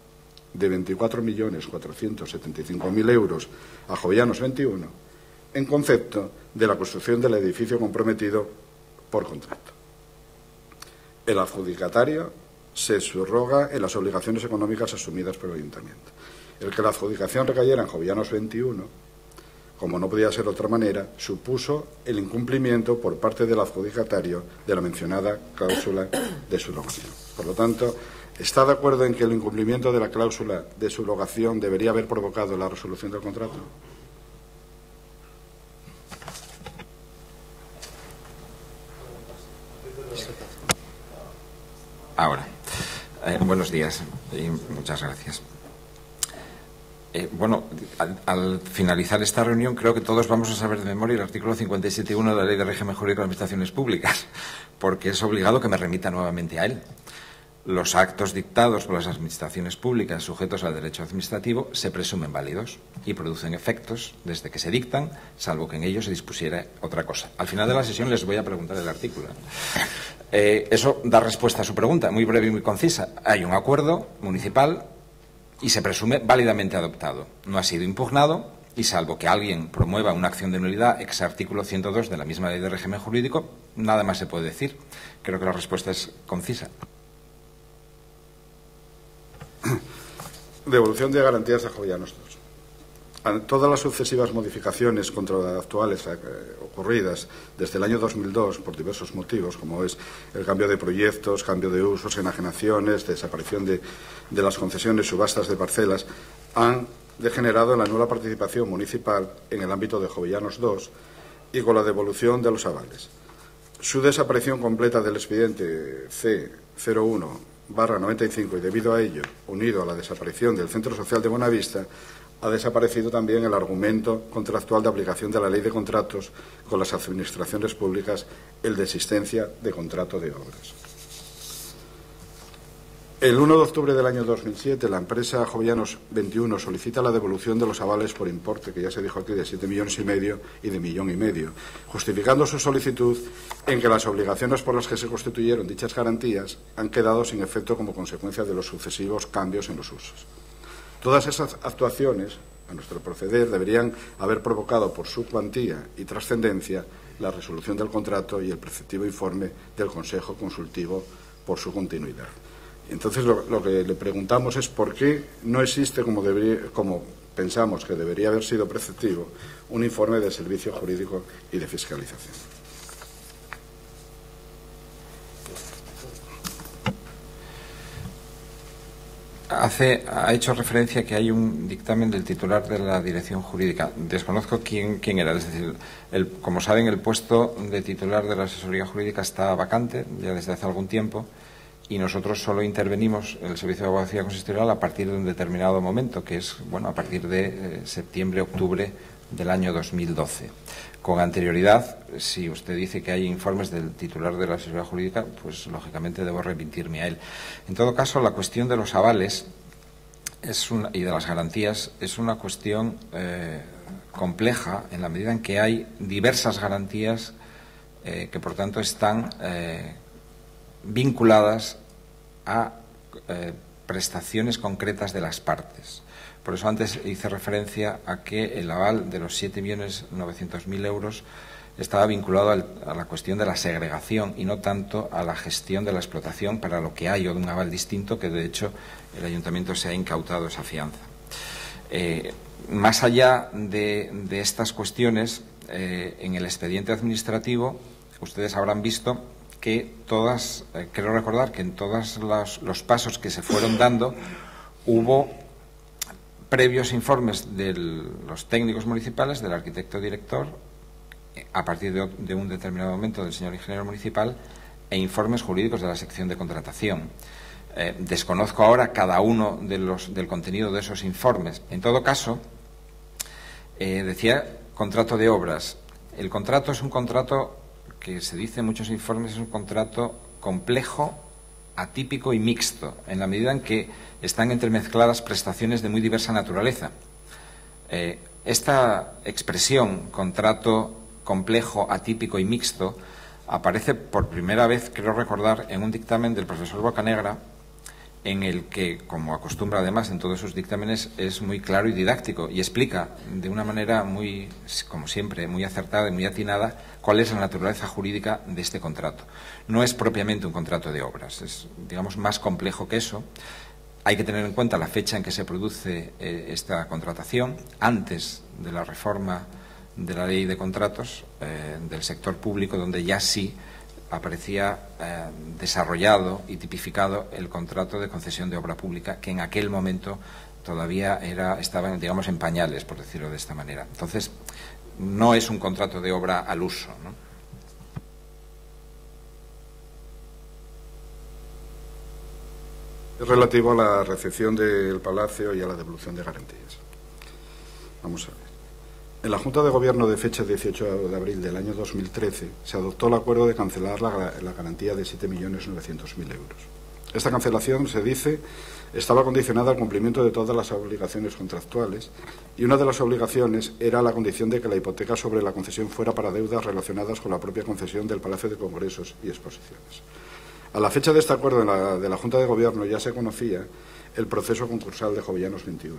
de 24.475.000 euros a Jovellanos 21 en concepto de la construcción del edificio comprometido por contrato. El adjudicatario se subroga en las obligaciones económicas asumidas por el Ayuntamiento. El que la adjudicación recayera en Jovellanos 21, como no podía ser de otra manera, supuso el incumplimiento por parte del adjudicatario de la mencionada cláusula de subrogación. Por lo tanto, ¿está de acuerdo en que el incumplimiento de la cláusula de subrogación debería haber provocado la resolución del contrato? Ahora, buenos días y muchas gracias. Bueno, al finalizar esta reunión creo que todos vamos a saber de memoria el artículo 57.1 de la Ley de Régimen Jurídico de Administraciones Públicas, porque es obligado que me remita nuevamente a él. Los actos dictados por las administraciones públicas sujetos al derecho administrativo se presumen válidos y producen efectos desde que se dictan, salvo que en ellos se dispusiera otra cosa. Al final de la sesión les voy a preguntar el artículo. Eso da respuesta a su pregunta, muy breve y muy concisa. Hay un acuerdo municipal y se presume válidamente adoptado. No ha sido impugnado y, salvo que alguien promueva una acción de nulidad ex artículo 102 de la misma Ley de Régimen Jurídico, nada más se puede decir. Creo que la respuesta es concisa. Devolución de garantías a Jovellanos 2. Todas las sucesivas modificaciones contractuales ocurridas desde el año 2002 por diversos motivos, como es el cambio de proyectos, cambio de usos, enajenaciones, desaparición de las concesiones, subastas de parcelas, han degenerado en la nula participación municipal en el ámbito de Jovellanos 2 y con la devolución de los avales. Su desaparición completa del expediente C01/95 y debido a ello, unido a la desaparición del Centro Social de Buenavista, ha desaparecido también el argumento contractual de aplicación de la Ley de Contratos con las administraciones públicas, el de existencia de contrato de obras. El 1 de octubre del año 2007, la empresa Jovellanos 21 solicita la devolución de los avales por importe, que ya se dijo aquí, de 7,5 millones y de 1,5 millones, justificando su solicitud en que las obligaciones por las que se constituyeron dichas garantías han quedado sin efecto como consecuencia de los sucesivos cambios en los usos. Todas esas actuaciones, a nuestro proceder, deberían haber provocado por su cuantía y trascendencia la resolución del contrato y el preceptivo informe del Consejo Consultivo por su continuidad. Entonces, lo que le preguntamos es por qué no existe, como pensamos que debería haber sido preceptivo, un informe de servicio jurídico y de fiscalización. Ha hecho referencia que hay un dictamen del titular de la dirección jurídica. Desconozco quién era. Es decir, como saben, el puesto de titular de la asesoría jurídica está vacante ya desde hace algún tiempo. Y nosotros solo intervenimos en el Servicio de Abogacía Consistorial a partir de un determinado momento, que es, bueno, a partir de septiembre-octubre del año 2012. Con anterioridad, si usted dice que hay informes del titular de la asesoría jurídica, pues lógicamente debo remitirme a él. En todo caso, la cuestión de los avales y de las garantías es una cuestión compleja en la medida en que hay diversas garantías que, por tanto, están vinculadas a prestaciones concretas de las partes. Por eso antes hice referencia a que el aval de los 7.900.000 euros estaba vinculado a la cuestión de la segregación y no tanto a la gestión de la explotación, para lo que hay un aval distinto, que de hecho el Ayuntamiento se ha incautado esa fianza. Más allá de estas cuestiones, en el expediente administrativo ustedes habrán visto que quiero recordar que en todos los pasos que se fueron dando hubo previos informes de los técnicos municipales, del arquitecto director, a partir de un determinado momento del señor ingeniero municipal, e informes jurídicos de la sección de contratación. Desconozco ahora cada uno del contenido de esos informes. En todo caso, decía contrato de obras. El contrato es un contrato que se dice en muchos informes, es un contrato complejo, atípico y mixto, en la medida en que están entremezcladas prestaciones de muy diversa naturaleza. Esta expresión, contrato complejo, atípico y mixto, aparece por primera vez, creo recordar, en un dictamen del profesor Bocanegra, en el que, como acostumbra además en todos sus dictámenes, es muy claro y didáctico y explica de una manera muy, como siempre, muy acertada y muy atinada cuál es la naturaleza jurídica de este contrato. No es propiamente un contrato de obras, es, digamos, más complejo que eso. Hay que tener en cuenta la fecha en que se produce esta contratación, antes de la reforma de la ley de contratos del sector público, donde ya sí aparecía desarrollado y tipificado el contrato de concesión de obra pública, que en aquel momento todavía estaba, digamos, en pañales, por decirlo de esta manera. Entonces, no es un contrato de obra al uso, ¿no? Es relativo a la recepción del Palacio y a la devolución de garantías. Vamos a ver. En la Junta de Gobierno de fecha 18 de abril del año 2013 se adoptó el acuerdo de cancelar la garantía de 7.900.000 euros. Esta cancelación, se dice, estaba condicionada al cumplimiento de todas las obligaciones contractuales y una de las obligaciones era la condición de que la hipoteca sobre la concesión fuera para deudas relacionadas con la propia concesión del Palacio de Congresos y Exposiciones. A la fecha de este acuerdo de la Junta de Gobierno ya se conocía el proceso concursal de Jovellanos 21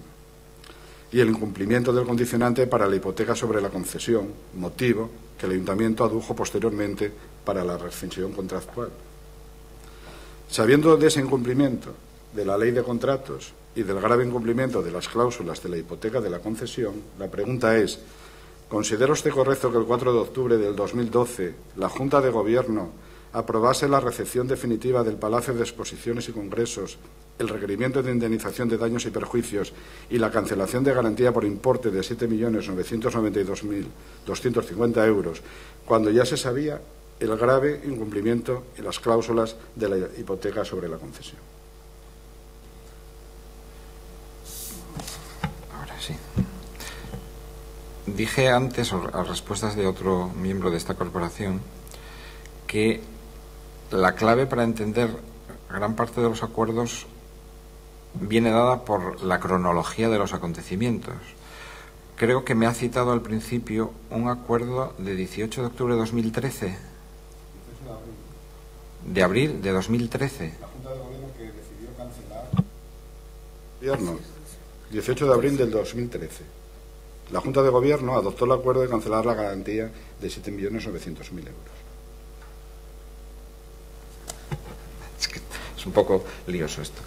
y el incumplimiento del condicionante para la hipoteca sobre la concesión, motivo que el Ayuntamiento adujo posteriormente para la rescisión contractual. Sabiendo de ese incumplimiento de la ley de contratos y del grave incumplimiento de las cláusulas de la hipoteca de la concesión, la pregunta es: ¿considera usted correcto que el 4 de octubre del 2012 la Junta de Gobierno aprobase la recepción definitiva del Palacio de Exposiciones y Congresos, el requerimiento de indemnización de daños y perjuicios y la cancelación de garantía por importe de 7.992.250 euros, cuando ya se sabía el grave incumplimiento y las cláusulas de la hipoteca sobre la concesión? Ahora sí. Dije antes, a respuestas de otro miembro de esta corporación, que la clave para entender gran parte de los acuerdos viene dada por la cronología de los acontecimientos. Creo que me ha citado al principio un acuerdo de 18 de octubre de 2013. De abril de 2013. La Junta de Gobierno que decidió cancelar. Gobierno, 18 de abril del 2013. La Junta de Gobierno adoptó el acuerdo de cancelar la garantía de 7.900.000 euros. Es un poco lioso esto.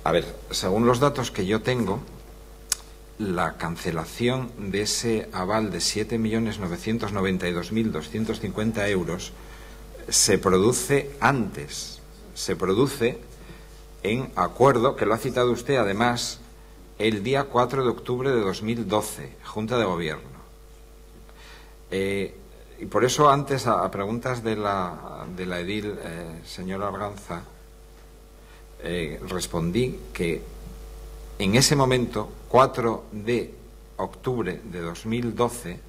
A ver, según los datos que yo tengo, la cancelación de ese aval de 7.992.250 euros se produce antes, se produce en acuerdo, que lo ha citado usted además, el día 4 de octubre de 2012, Junta de Gobierno. Y por eso antes, a preguntas de la edil, señora Arganza, respondí que en ese momento, 4 de octubre de 2012,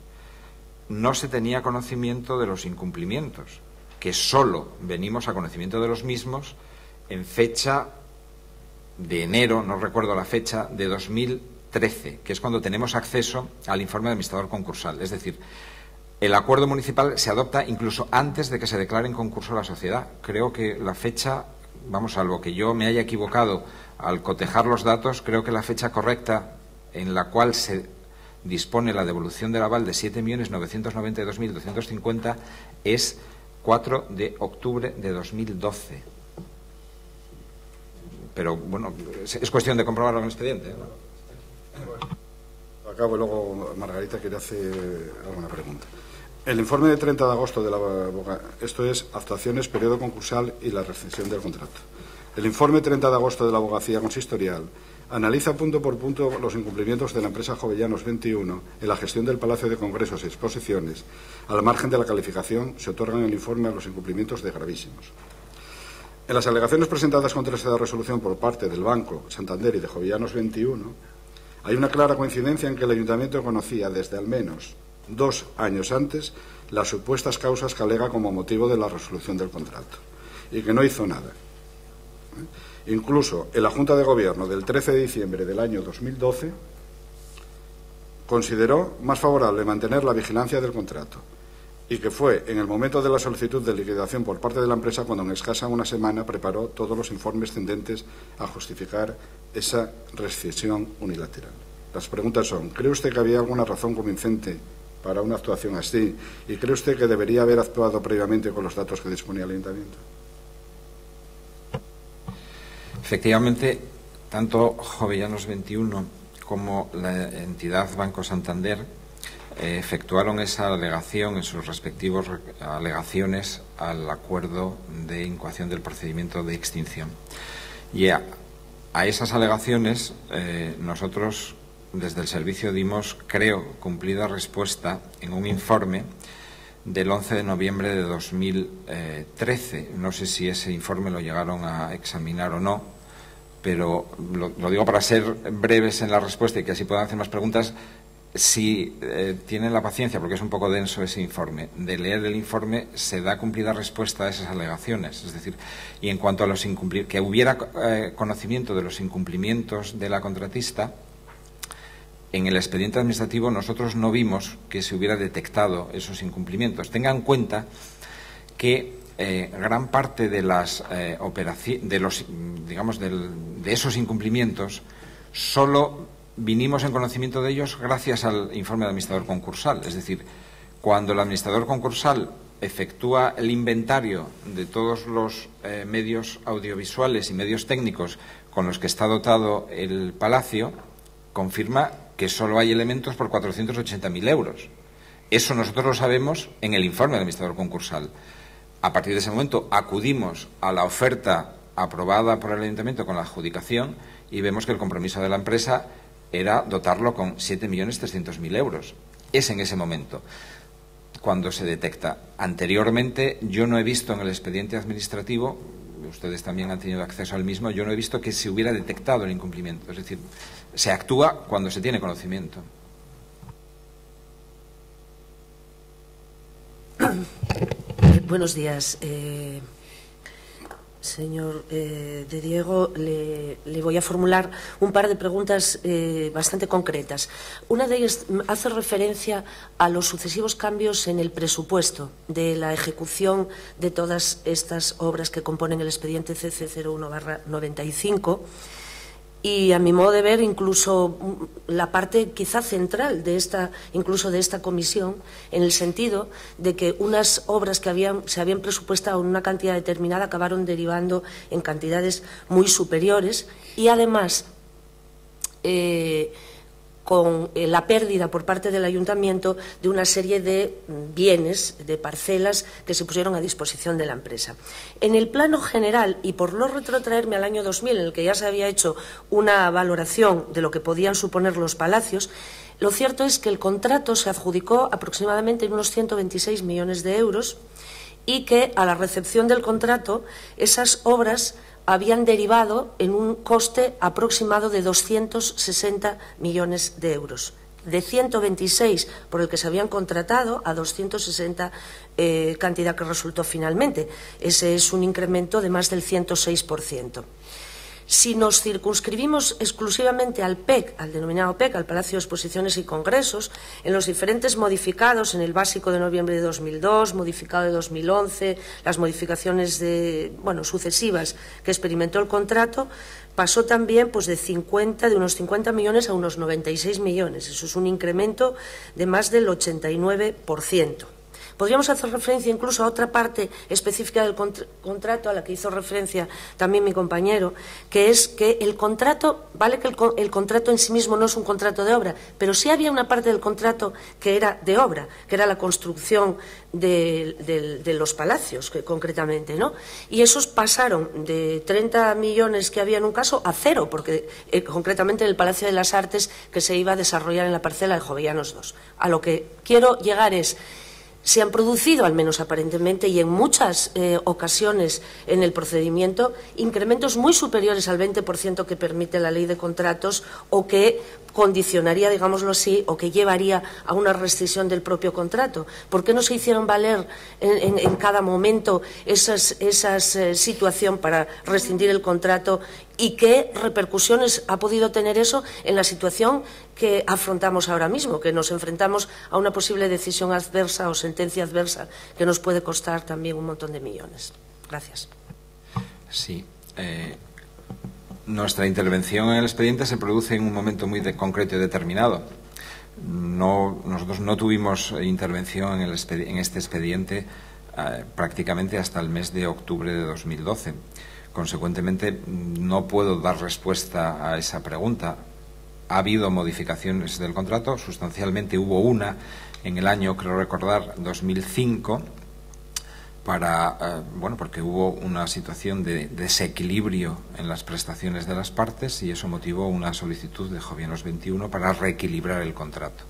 no se tenía conocimiento de los incumplimientos, que solo venimos a conocimiento de los mismos en fecha de enero, no recuerdo la fecha, de 2013, que es cuando tenemos acceso al informe del administrador concursal. Es decir, el acuerdo municipal se adopta incluso antes de que se declare en concurso la sociedad. Creo que la fecha, vamos, salvo que yo me haya equivocado al cotejar los datos, creo que la fecha correcta en la cual se dispone la devolución del aval de 7.992.250 es 4 de octubre de 2012. Pero, bueno, es cuestión de comprobarlo en el expediente, ¿no? Acabo y luego Margarita quiere hacer alguna pregunta. El informe de 30 de agosto de la esto es actuaciones, periodo concursal y la rescisión del contrato. El informe 30 de agosto de la Abogacía Consistorial analiza punto por punto los incumplimientos de la empresa Jovellanos 21 en la gestión del Palacio de Congresos y Exposiciones. Al margen de la calificación, se otorgan en el informe a los incumplimientos de gravísimos. En las alegaciones presentadas contra esta resolución por parte del Banco Santander y de Jovellanos 21, hay una clara coincidencia en que el Ayuntamiento conocía desde al menos 2 años antes las supuestas causas que alega como motivo de la resolución del contrato y que no hizo nada. Incluso en la Junta de Gobierno del 13 de diciembre del año 2012 consideró más favorable mantener la vigilancia del contrato y que fue en el momento de la solicitud de liquidación por parte de la empresa cuando en escasa una semana preparó todos los informes tendentes a justificar esa rescisión unilateral. Las preguntas son: ¿cree usted que había alguna razón convincente para una actuación así? ¿Y cree usted que debería haber actuado previamente con los datos que disponía el Ayuntamiento? Efectivamente, tanto Jovellanos 21 como la entidad Banco Santander efectuaron esa alegación en sus respectivos alegaciones al acuerdo de incoación del procedimiento de extinción. Y a esas alegaciones nosotros desde el servicio dimos, creo, cumplida respuesta en un informe del 11 de noviembre de 2013. No sé si ese informe lo llegaron a examinar o no, pero lo digo para ser breves en la respuesta y que así puedan hacer más preguntas. Si tienen la paciencia, porque es un poco denso ese informe, de leer el informe, se da cumplida respuesta a esas alegaciones. Es decir, y en cuanto a los incumplimientos, que hubiera conocimiento de los incumplimientos de la contratista, en el expediente administrativo nosotros no vimos que se hubiera detectado esos incumplimientos. Tengan en cuenta que gran parte de las operaciones, de esos incumplimientos, solo vinimos en conocimiento de ellos gracias al informe del administrador concursal. Es decir, cuando el administrador concursal efectúa el inventario de todos los medios audiovisuales y medios técnicos con los que está dotado el Palacio, confirma que solo hay elementos por 480.000 euros. Eso nosotros lo sabemos en el informe del administrador concursal. A partir de ese momento acudimos a la oferta aprobada por el Ayuntamiento con la adjudicación y vemos que el compromiso de la empresa era dotarlo con 7.300.000 euros. Es en ese momento cuando se detecta. Anteriormente yo no he visto en el expediente administrativo, ustedes también han tenido acceso al mismo, yo no he visto que se hubiera detectado el incumplimiento. Es decir, se actúa cuando se tiene conocimiento. Buenos días. señor de Diego, le voy a formular un par de preguntas bastante concretas. Una de ellas hace referencia a los sucesivos cambios en el presupuesto de la ejecución de todas estas obras que componen el expediente CC01/95. Y a mi modo de ver, incluso la parte quizá central de esta comisión, en el sentido de que unas obras que se habían presupuestado en una cantidad determinada acabaron derivando en cantidades muy superiores y además con la pérdida por parte del Ayuntamiento de una serie de bienes, de parcelas que se pusieron a disposición de la empresa. En el plano general, y por no retrotraerme al año 2000, en el que ya se había hecho una valoración de lo que podían suponer los palacios, lo cierto es que el contrato se adjudicó aproximadamente en unos 126 millones de euros y que a la recepción del contrato esas obras habían derivado en un coste aproximado de 260 millones de euros. De 126 por el que se habían contratado a 260 cantidad que resultó finalmente. Ese es un incremento de más del 106%. Si nos circunscribimos exclusivamente al PEC, al denominado PEC, al Palacio de Exposiciones y Congresos, en los diferentes modificados, en el básico de noviembre de 2002, modificado de 2011, las modificaciones sucesivas que experimentó el contrato, pasó también de unos 50 millones a unos 96 millones. Eso es un incremento de más del 89%. Podríamos hacer referencia incluso a otra parte específica del contrato, a la que hizo referencia también mi compañero, que es que el contrato, vale que el contrato en sí mismo no es un contrato de obra, pero sí había una parte del contrato que era de obra, que era la construcción de los palacios, concretamente, ¿no? Y esos pasaron de 30 millones que había en un caso a cero, porque concretamente en el Palacio de las Artes que se iba a desarrollar en la parcela de Jovellanos II. A lo que quiero llegar es: se han producido, al menos aparentemente, y en muchas ocasiones en el procedimiento, incrementos muy superiores al 20% que permite la ley de contratos o que condicionaría, digámoslo así, o que llevaría a una rescisión del propio contrato. ¿Por qué no se hicieron valer en cada momento esa situación para rescindir el contrato? ¿Y qué repercusiones ha podido tener eso en la situación que afrontamos ahora mismo, que nos enfrentamos a una posible decisión adversa o sentencia adversa que nos puede costar también un montón de millones? Gracias. Sí. Nuestra intervención en el expediente se produce en un momento muy concreto y determinado. Nosotros no tuvimos intervención en este expediente prácticamente hasta el mes de octubre de 2012. Consecuentemente, no puedo dar respuesta a esa pregunta. Ha habido modificaciones del contrato, sustancialmente hubo una en el año, creo recordar, 2005, porque hubo una situación de desequilibrio en las prestaciones de las partes y eso motivó una solicitud de Jovellanos XXI para reequilibrar el contrato.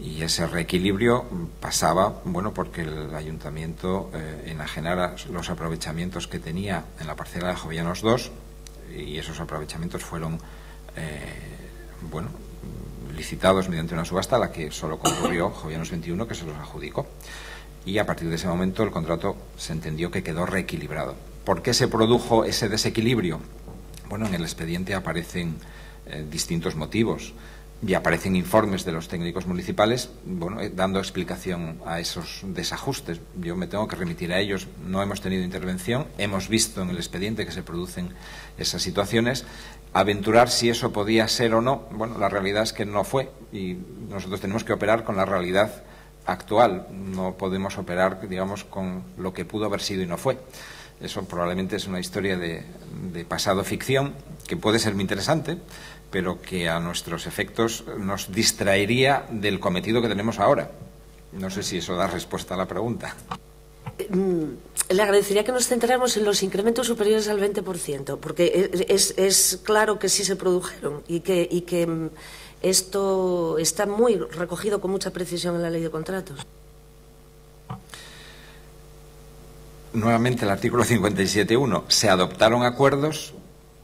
Y ese reequilibrio pasaba, porque el Ayuntamiento enajenara los aprovechamientos que tenía en la parcela de Jovellanos II y esos aprovechamientos fueron, licitados mediante una subasta a la que solo concurrió Jovellanos XXI, que se los adjudicó. Y a partir de ese momento el contrato se entendió que quedó reequilibrado. ¿Por qué se produjo ese desequilibrio? Bueno, en el expediente aparecen distintos motivos. Y aparecen informes de los técnicos municipales dando explicación a esos desajustes. Yo me tengo que remitir a ellos. No hemos tenido intervención, hemos visto en el expediente que se producen esas situaciones. Aventurar si eso podía ser o no, la realidad es que no fue y nosotros tenemos que operar con la realidad actual. No podemos operar, digamos, con lo que pudo haber sido y no fue. Eso probablemente es una historia de pasado ficción que puede ser muy interesante, pero que a nuestros efectos nos distraería del cometido que tenemos ahora. No sé si eso da respuesta a la pregunta. Le agradecería que nos centráramos en los incrementos superiores al 20%, porque es claro que sí se produjeron y que esto está muy recogido con mucha precisión en la ley de contratos. Nuevamente el artículo 57.1. Se adoptaron acuerdos,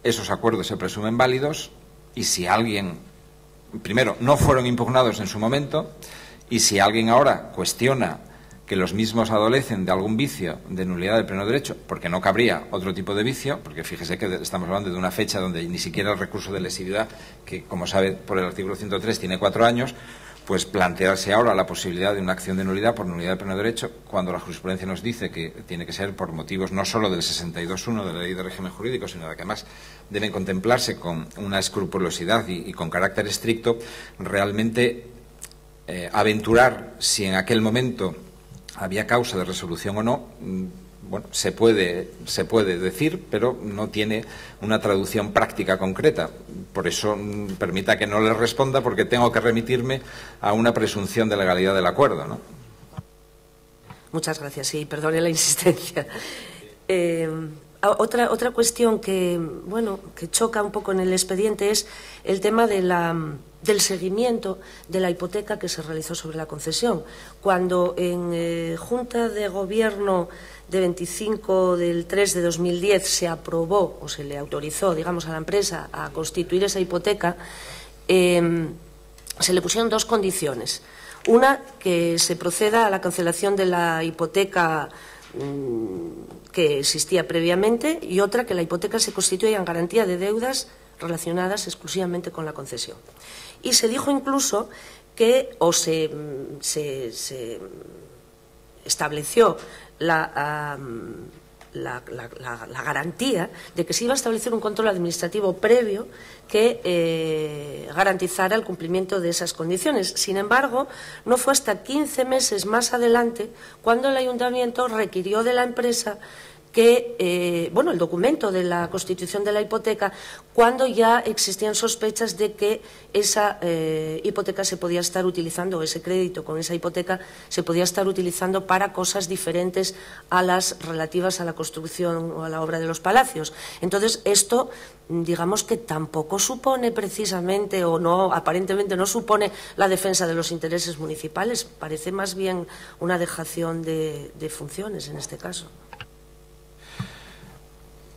esos acuerdos se presumen válidos y si alguien, primero, no fueron impugnados en su momento y si alguien ahora cuestiona que los mismos adolecen de algún vicio de nulidad del pleno derecho, porque no cabría otro tipo de vicio, porque fíjese que estamos hablando de una fecha donde ni siquiera el recurso de lesividad, que como sabe por el artículo 103 tiene 4 años, pues plantearse ahora la posibilidad de una acción de nulidad por nulidad del pleno derecho, cuando la jurisprudencia nos dice que tiene que ser por motivos no solo del 62.1 de la Ley de Régimen Jurídico, sino que además deben contemplarse con una escrupulosidad y con carácter estricto, realmente aventurar si en aquel momento había causa de resolución o no, bueno, se puede decir, pero no tiene una traducción práctica concreta. Por eso permita que no le responda, porque tengo que remitirme a una presunción de legalidad del acuerdo, ¿no? Muchas gracias, sí, perdone la insistencia. Otra cuestión que, bueno, que choca un poco en el expediente es el tema de del seguimiento de la hipoteca que se realizó sobre la concesión. Cuando en Junta de Gobierno de 25 del 3 de 2010 se aprobó o se le autorizó, digamos, a la empresa a constituir esa hipoteca, se le pusieron 2 condiciones. Una, que se proceda a la cancelación de la hipoteca que existía previamente, y otra, que la hipoteca se constituya en garantía de deudas relacionadas exclusivamente con la concesión. Y se dijo incluso que se estableció la garantía de que se iba a establecer un control administrativo previo que garantizara el cumplimiento de esas condiciones. Sin embargo, no fue hasta 15 meses más adelante cuando el ayuntamiento requirió de la empresa que, el documento de la constitución de la hipoteca, cuando ya existían sospechas de que esa hipoteca se podía estar utilizando, o ese crédito con esa hipoteca se podía estar utilizando para cosas diferentes a las relativas a la construcción o a la obra de los palacios. Entonces, esto, digamos que tampoco supone precisamente, o no, aparentemente no supone la defensa de los intereses municipales, parece más bien una dejación de funciones en este caso.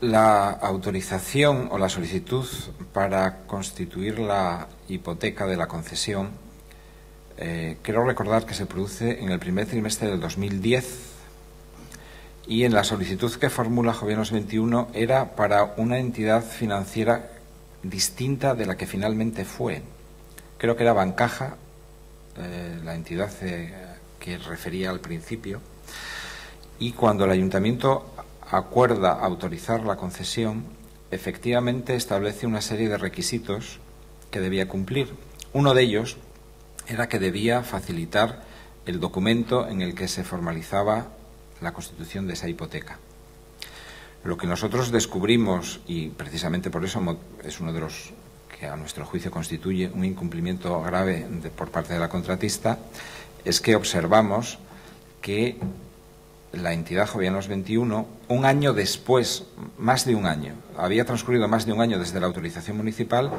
La autorización o la solicitud para constituir la hipoteca de la concesión, quiero recordar que se produce en el primer trimestre del 2010, y en la solicitud que formula Gobiernos 21 era para una entidad financiera distinta de la que finalmente fue. Creo que era Bancaja, la entidad que refería al principio, y cuando el ayuntamiento acuerda autorizar la concesión, efectivamente establece una serie de requisitos que debía cumplir. Uno de ellos era que debía facilitar el documento en el que se formalizaba la constitución de esa hipoteca. Lo que nosotros descubrimos, y precisamente por eso es uno de los que a nuestro juicio constituye un incumplimiento grave por parte de la contratista, es que observamos que la entidad Jovellanos 21, un año después, más de un año, había transcurrido más de un año desde la autorización municipal,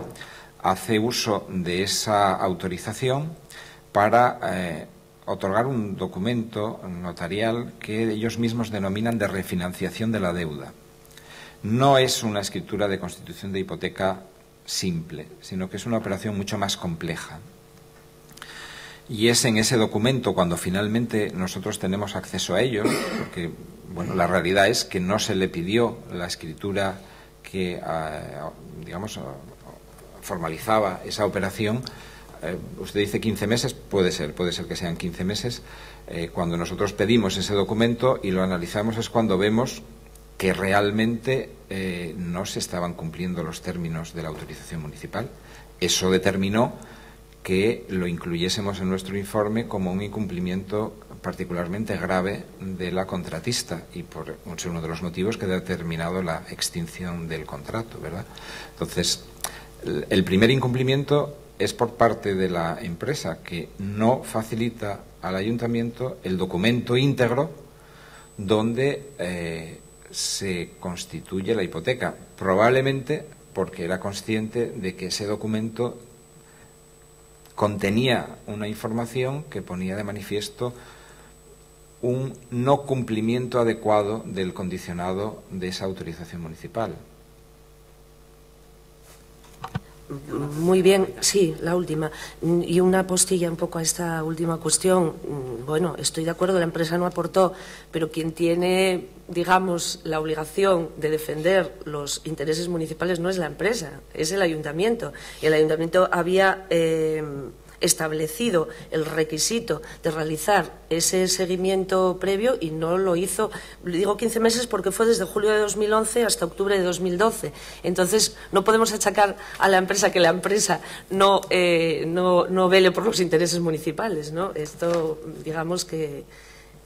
hace uso de esa autorización para otorgar un documento notarial que ellos mismos denominan de refinanciación de la deuda. No es una escritura de constitución de hipoteca simple, sino que es una operación mucho más compleja. Y es en ese documento cuando finalmente nosotros tenemos acceso a ello, porque bueno, la realidad es que no se le pidió la escritura que, digamos, formalizaba esa operación. Usted dice 15 meses, puede ser que sean 15 meses. Cuando nosotros pedimos ese documento y lo analizamos es cuando vemos que realmente no se estaban cumpliendo los términos de la autorización municipal. Eso determinó que lo incluyésemos en nuestro informe como un incumplimiento particularmente grave de la contratista, y por ser uno de los motivos que ha determinado la extinción del contrato, ¿verdad? Entonces, el primer incumplimiento es por parte de la empresa, que no facilita al ayuntamiento el documento íntegro donde se constituye la hipoteca, probablemente porque era consciente de que ese documento contenía una información que ponía de manifiesto un no cumplimiento adecuado del condicionado de esa autorización municipal. Muy bien, sí, la última. Y una postilla un poco a esta última cuestión. Bueno, estoy de acuerdo, la empresa no aportó, pero quien tiene, digamos, la obligación de defender los intereses municipales no es la empresa, es el ayuntamiento. Y el ayuntamiento había establecido el requisito de realizar ese seguimiento previo y no lo hizo. Digo 15 meses porque fue desde julio de 2011 hasta octubre de 2012. Entonces, no podemos achacar a la empresa que la empresa no vele por los intereses municipales, ¿no? Esto, digamos que,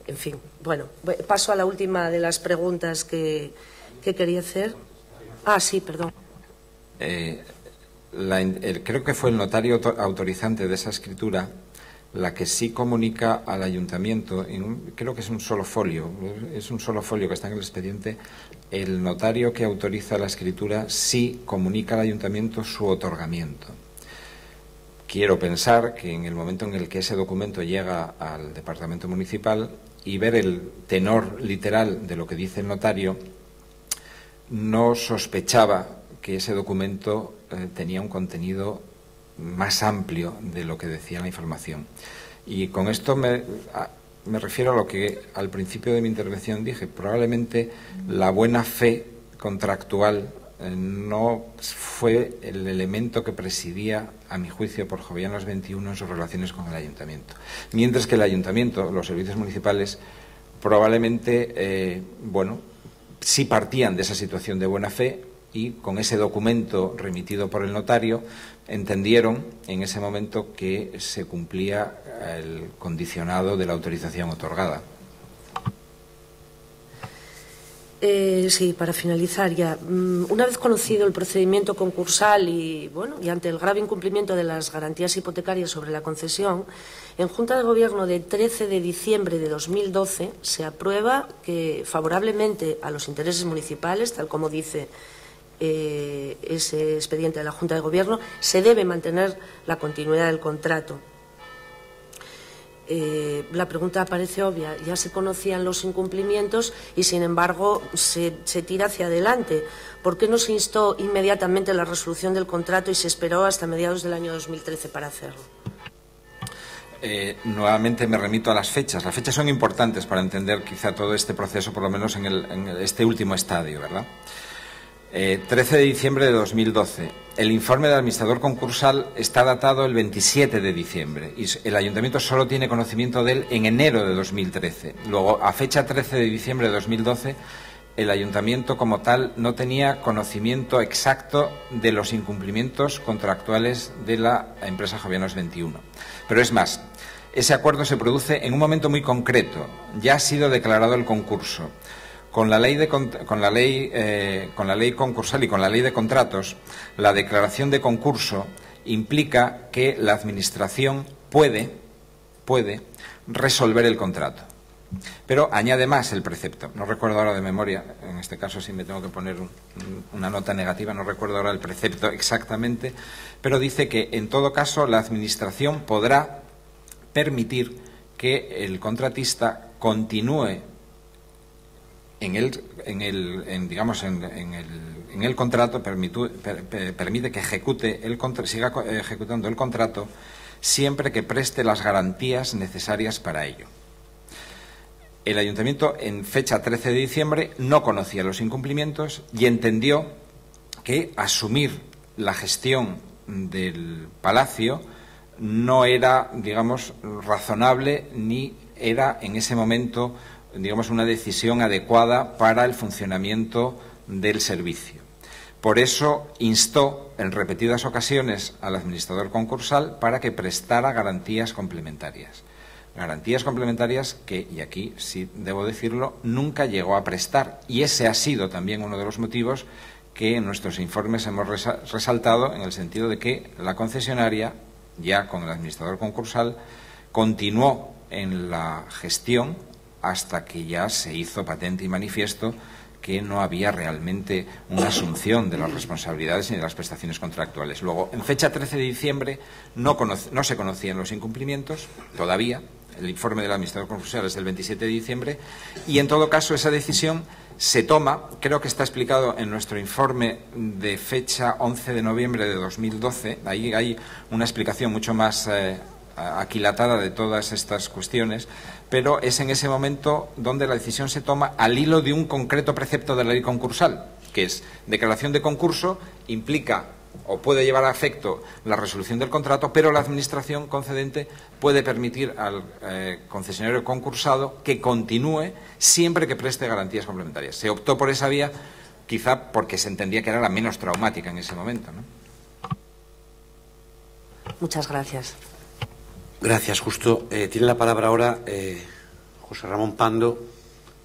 en fin. Bueno, paso a la última de las preguntas que quería hacer. Ah, sí, perdón. Creo que fue el notario autorizante de esa escritura la que sí comunica al ayuntamiento, creo que es un solo folio que está en el expediente. El notario que autoriza la escritura sí comunica al ayuntamiento su otorgamiento. Quiero pensar que en el momento en el que ese documento llega al departamento municipal y ver el tenor literal de lo que dice el notario, no sospechaba que ese documento tenía un contenido más amplio de lo que decía la información. Y con esto me refiero a lo que al principio de mi intervención dije. Probablemente la buena fe contractual no fue el elemento que presidía, a mi juicio, por Jovellanos 21 en sus relaciones con el ayuntamiento. Mientras que el ayuntamiento, los servicios municipales, probablemente, sí partían de esa situación de buena fe, y con ese documento remitido por el notario entendieron en ese momento que se cumplía el condicionado de la autorización otorgada. Sí, para finalizar ya. Una vez conocido el procedimiento concursal y ante el grave incumplimiento de las garantías hipotecarias sobre la concesión, en Junta de Gobierno de 13 de diciembre de 2012 se aprueba que favorablemente a los intereses municipales, tal como dice ese expediente de la Junta de Gobierno, se debe mantener la continuidad del contrato. La pregunta parece obvia, ya se conocían los incumplimientos y, sin embargo, se tira hacia adelante. ¿Por qué no se instó inmediatamente la resolución del contrato y se esperó hasta mediados del año 2013 para hacerlo? Nuevamente me remito a las fechas. Las fechas son importantes para entender quizá todo este proceso, por lo menos en este último estadio, ¿verdad? 13 de diciembre de 2012. El informe del administrador concursal está datado el 27 de diciembre y el ayuntamiento solo tiene conocimiento de él en enero de 2013. Luego, a fecha 13 de diciembre de 2012, el ayuntamiento como tal no tenía conocimiento exacto de los incumplimientos contractuales de la empresa Jovellanos 21. Pero es más, ese acuerdo se produce en un momento muy concreto. Ya ha sido declarado el concurso. Con la ley concursal y con la ley de contratos, la declaración de concurso implica que la Administración puede resolver el contrato. Pero añade más el precepto. No recuerdo ahora de memoria, en este caso sí me tengo que poner una nota negativa, no recuerdo ahora el precepto exactamente, pero dice que en todo caso la Administración podrá permitir que el contratista continúe en el contrato, permite que siga ejecutando el contrato siempre que preste las garantías necesarias para ello. El ayuntamiento, en fecha 13 de diciembre, no conocía los incumplimientos y entendió que asumir la gestión del palacio no era, razonable ni era en ese momento una decisión adecuada para el funcionamiento del servicio. Por eso instó en repetidas ocasiones al administrador concursal para que prestara garantías complementarias. Garantías complementarias que, y aquí sí debo decirlo, nunca llegó a prestar. Y ese ha sido también uno de los motivos que en nuestros informes hemos resaltado, en el sentido de que la concesionaria, ya con el administrador concursal, continuó en la gestión hasta que ya se hizo patente y manifiesto que no había realmente una asunción de las responsabilidades ni de las prestaciones contractuales. Luego, en fecha 13 de diciembre no se conocían los incumplimientos, todavía. el informe del administrador concursal es del 27 de diciembre, y en todo caso esa decisión se toma, creo que está explicado en nuestro informe de fecha 11 de noviembre de 2012, ahí hay una explicación mucho más aquilatada de todas estas cuestiones, pero es en ese momento donde la decisión se toma al hilo de un concreto precepto de la ley concursal, que es declaración de concurso, implica o puede llevar a efecto la resolución del contrato, pero la Administración concedente puede permitir al concesionario concursado que continúe siempre que preste garantías complementarias. Se optó por esa vía quizá porque se entendía que era la menos traumática en ese momento, ¿no? Muchas gracias. Gracias, Justo. Tiene la palabra ahora José Ramón Pando,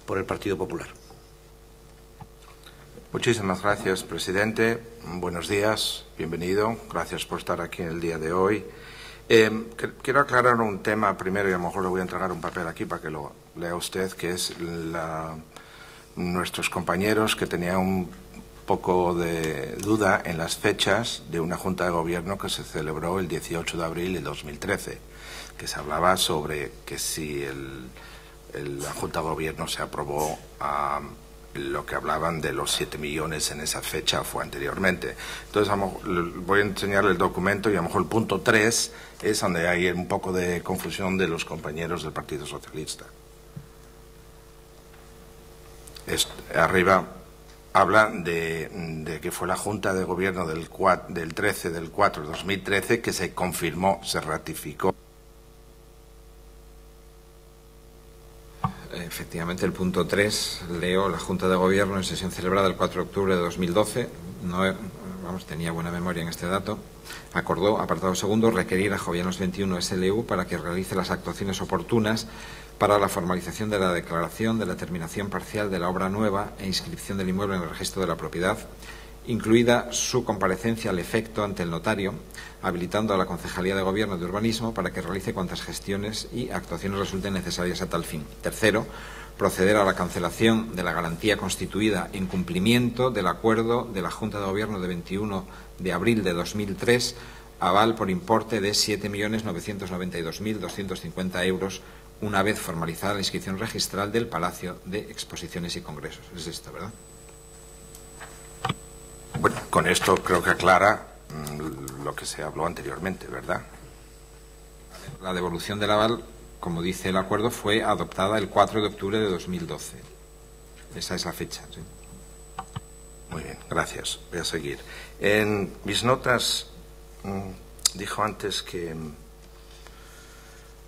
por el Partido Popular. Muchísimas gracias, presidente. Buenos días, bienvenido. Gracias por estar aquí en el día de hoy. Quiero aclarar un tema primero, y a lo mejor le voy a entregar un papel aquí para que lo lea usted, que es nuestros compañeros que tenían un poco de duda en las fechas de una Junta de Gobierno que se celebró el 18 de abril de 2013, que se hablaba sobre que si la Junta de Gobierno se aprobó lo que hablaban de los 7 millones en esa fecha fue anteriormente. Entonces, voy a enseñarle el documento y a lo mejor el punto 3 es donde hay un poco de confusión de los compañeros del Partido Socialista. Arriba habla de que fue la Junta de Gobierno del 13 del 4 de 2013 que se confirmó, se ratificó. Efectivamente, el punto 3, leo, la Junta de Gobierno en sesión celebrada el 4 de octubre de 2012, tenía buena memoria en este dato, acordó, apartado segundo, requerir a Jovianos 21 SLU para que realice las actuaciones oportunas para la formalización de la declaración de la terminación parcial de la obra nueva e inscripción del inmueble en el registro de la propiedad, incluida su comparecencia al efecto ante el notario, habilitando a la Concejalía de Gobierno de Urbanismo para que realice cuantas gestiones y actuaciones resulten necesarias a tal fin. Tercero, proceder a la cancelación de la garantía constituida en cumplimiento del acuerdo de la Junta de Gobierno de 21 de abril de 2003, aval por importe de 7.992.250 euros, una vez formalizada la inscripción registral del Palacio de Exposiciones y Congresos. Es esto, ¿verdad? Bueno, con esto creo que aclara lo que se habló anteriormente, ¿verdad? La devolución del aval, como dice el acuerdo, fue adoptada el 4 de octubre de 2012. Esa es la fecha, ¿sí? Muy bien, gracias. Voy a seguir. En mis notas dijo antes que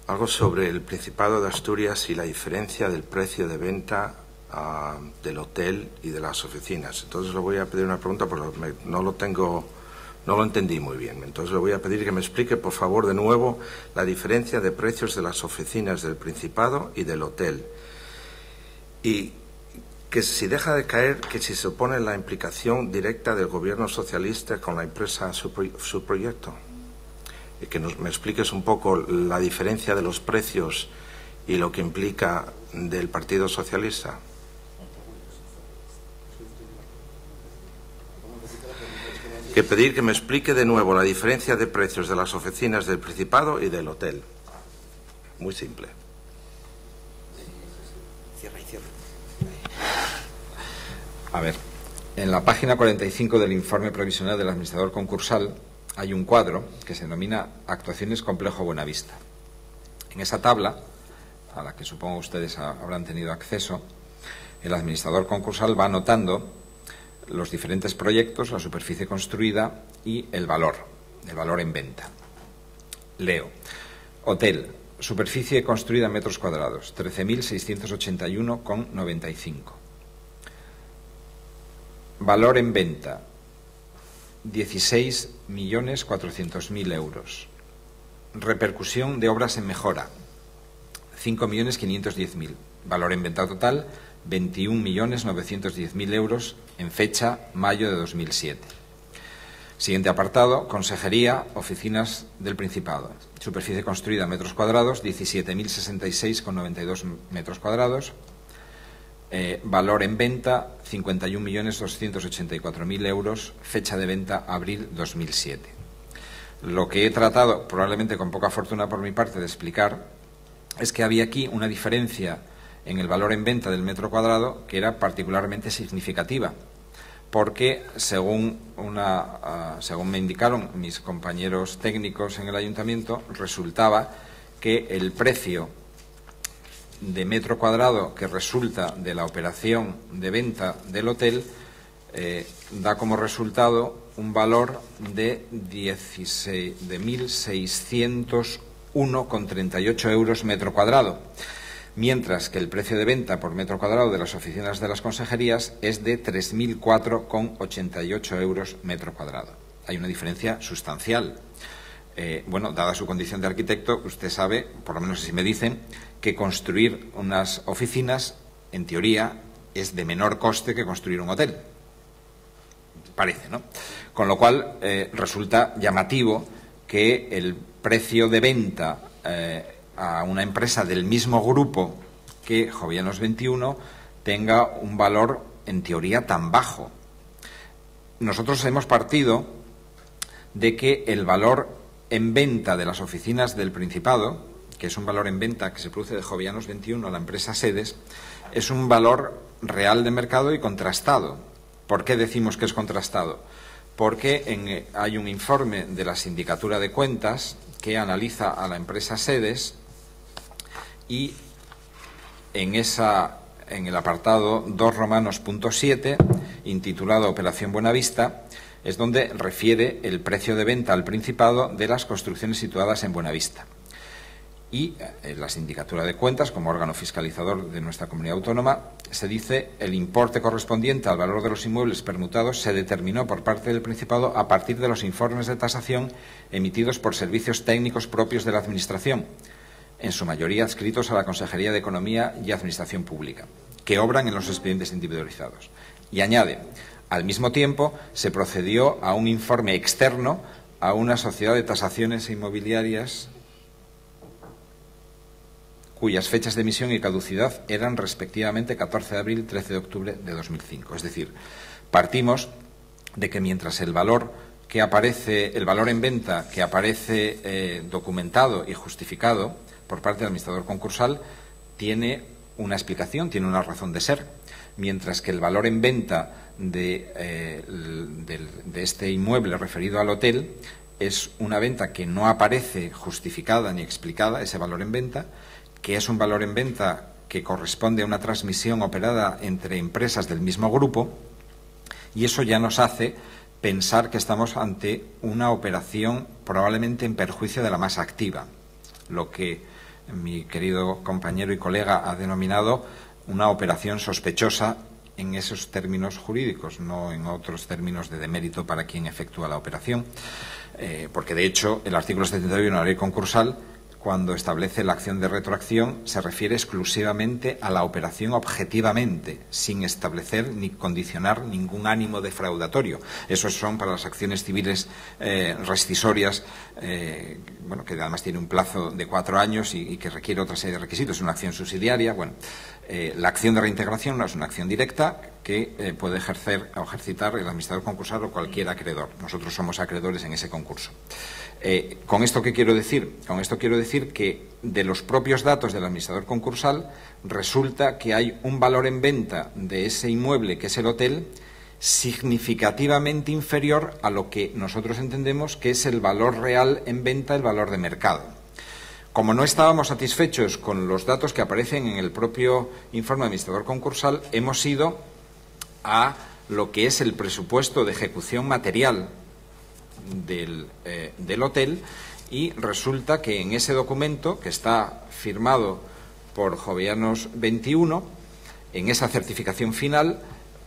algo sobre el Principado de Asturias y la diferencia del precio de venta del hotel y de las oficinas. Entonces le voy a pedir una pregunta porque no lo entendí muy bien. Entonces le voy a pedir que me explique, por favor, de nuevo la diferencia de precios de las oficinas del Principado y del hotel. Y que si deja de caer, que si se opone la implicación directa del Gobierno socialista con la empresa su proyecto. Y que me expliques un poco la diferencia de los precios y lo que implica del Partido Socialista. Que pedir que me explique de nuevo la diferencia de precios de las oficinas del Principado y del hotel. Muy simple. Cierra y cierra. A ver, en la página 45 del informe provisional del administrador concursal hay un cuadro que se denomina Actuaciones Complejo Buenavista. En esa tabla, a la que supongo ustedes habrán tenido acceso, el administrador concursal va anotando los diferentes proyectos, la superficie construida y el valor en venta. Leo. Hotel, superficie construida en metros cuadrados, 13.681,95. Valor en venta, 16.400.000 euros. Repercusión de obras en mejora, 5.510.000. Valor en venta total, 21.910.000 euros en fecha mayo de 2007. Siguiente apartado, Consejería, Oficinas del Principado. Superficie construida metros cuadrados, 17.066,92 metros cuadrados. Valor en venta, 51.284.000 euros, fecha de venta abril 2007. Lo que he tratado, probablemente con poca fortuna por mi parte, de explicar es que había aquí una diferencia en el valor en venta del metro cuadrado que era particularmente significativa, porque según me indicaron mis compañeros técnicos en el ayuntamiento, resultaba que el precio de metro cuadrado que resulta de la operación de venta del hotel da como resultado un valor de 1.601,38 euros metro cuadrado, mientras que el precio de venta por metro cuadrado de las oficinas de las consejerías es de 3.004,88 euros metro cuadrado. Hay una diferencia sustancial. Bueno, dada su condición de arquitecto, usted sabe, por lo menos así me dicen, que construir unas oficinas, en teoría, es de menor coste que construir un hotel. Parece, ¿no? Con lo cual, resulta llamativo que el precio de venta a una empresa del mismo grupo que Jovellanos 21 tenga un valor, en teoría, tan bajo. Nosotros hemos partido de que el valor en venta de las oficinas del Principado, que es un valor en venta que se produce de Jovellanos 21 a la empresa Sedes, es un valor real de mercado y contrastado. ¿Por qué decimos que es contrastado? Porque hay un informe de la Sindicatura de Cuentas que analiza a la empresa Sedes y en el apartado 2 Romanos.7, intitulado Operación Buenavista, es donde refiere el precio de venta al Principado de las construcciones situadas en Buenavista. Y la Sindicatura de Cuentas, como órgano fiscalizador de nuestra comunidad autónoma, se dice: el importe correspondiente al valor de los inmuebles permutados se determinó por parte del Principado a partir de los informes de tasación emitidos por servicios técnicos propios de la Administración, en su mayoría adscritos a la Consejería de Economía y Administración Pública, que obran en los expedientes individualizados. Y añade: al mismo tiempo, se procedió a un informe externo a una sociedad de tasaciones inmobiliarias cuyas fechas de emisión y caducidad eran respectivamente 14 de abril y 13 de octubre de 2005. Es decir, partimos de que mientras el valor en venta que aparece documentado y justificado por parte del administrador concursal tiene una explicación, tiene una razón de ser, mientras que el valor en venta de este inmueble referido al hotel es una venta que no aparece justificada ni explicada, ese valor en venta, que es un valor en venta que corresponde a una transmisión operada entre empresas del mismo grupo, y eso ya nos hace pensar que estamos ante una operación probablemente en perjuicio de la masa activa, lo que mi querido compañero y colega ha denominado una operación sospechosa en esos términos jurídicos, no en otros términos de demérito para quien efectúa la operación, porque de hecho el artículo 71 de la ley concursal, cuando establece la acción de retroacción, se refiere exclusivamente a la operación objetivamente, sin establecer ni condicionar ningún ánimo defraudatorio. Esos son para las acciones civiles rescisorias, bueno, que además tiene un plazo de 4 años y que requiere otra serie de requisitos. Es una acción subsidiaria. Bueno, la acción de reintegración no es una acción directa que puede ejercer o ejercitar el administrador concursal o cualquier acreedor. Nosotros somos acreedores en ese concurso. ¿Con esto qué quiero decir? Con esto quiero decir que de los propios datos del administrador concursal resulta que hay un valor en venta de ese inmueble, que es el hotel, significativamente inferior a lo que nosotros entendemos que es el valor real en venta, el valor de mercado. Como no estábamos satisfechos con los datos que aparecen en el propio informe administrador concursal, hemos ido a lo que es el presupuesto de ejecución material del hotel, y resulta que en ese documento, que está firmado por Jovellanos 21, en esa certificación final,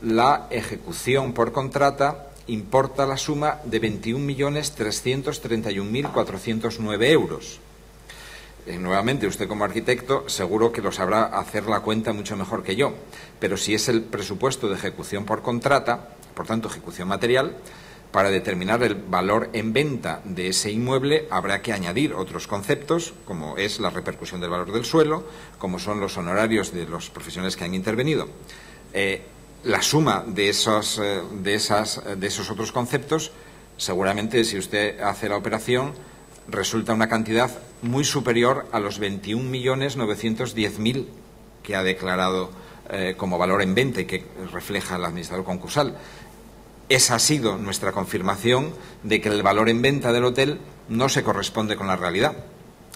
la ejecución por contrata importa la suma de 21.331.409 euros. Nuevamente, usted como arquitecto seguro que lo sabrá hacer la cuenta mucho mejor que yo, pero si es el presupuesto de ejecución por contrata, por tanto ejecución material, para determinar el valor en venta de ese inmueble habrá que añadir otros conceptos, como es la repercusión del valor del suelo, como son los honorarios de los profesionales que han intervenido. La suma de esos otros conceptos, seguramente si usted hace la operación, resulta una cantidad muy superior a los 21.910.000 que ha declarado como valor en venta y que refleja el administrador concursal. Esa ha sido nuestra confirmación de que el valor en venta del hotel no se corresponde con la realidad.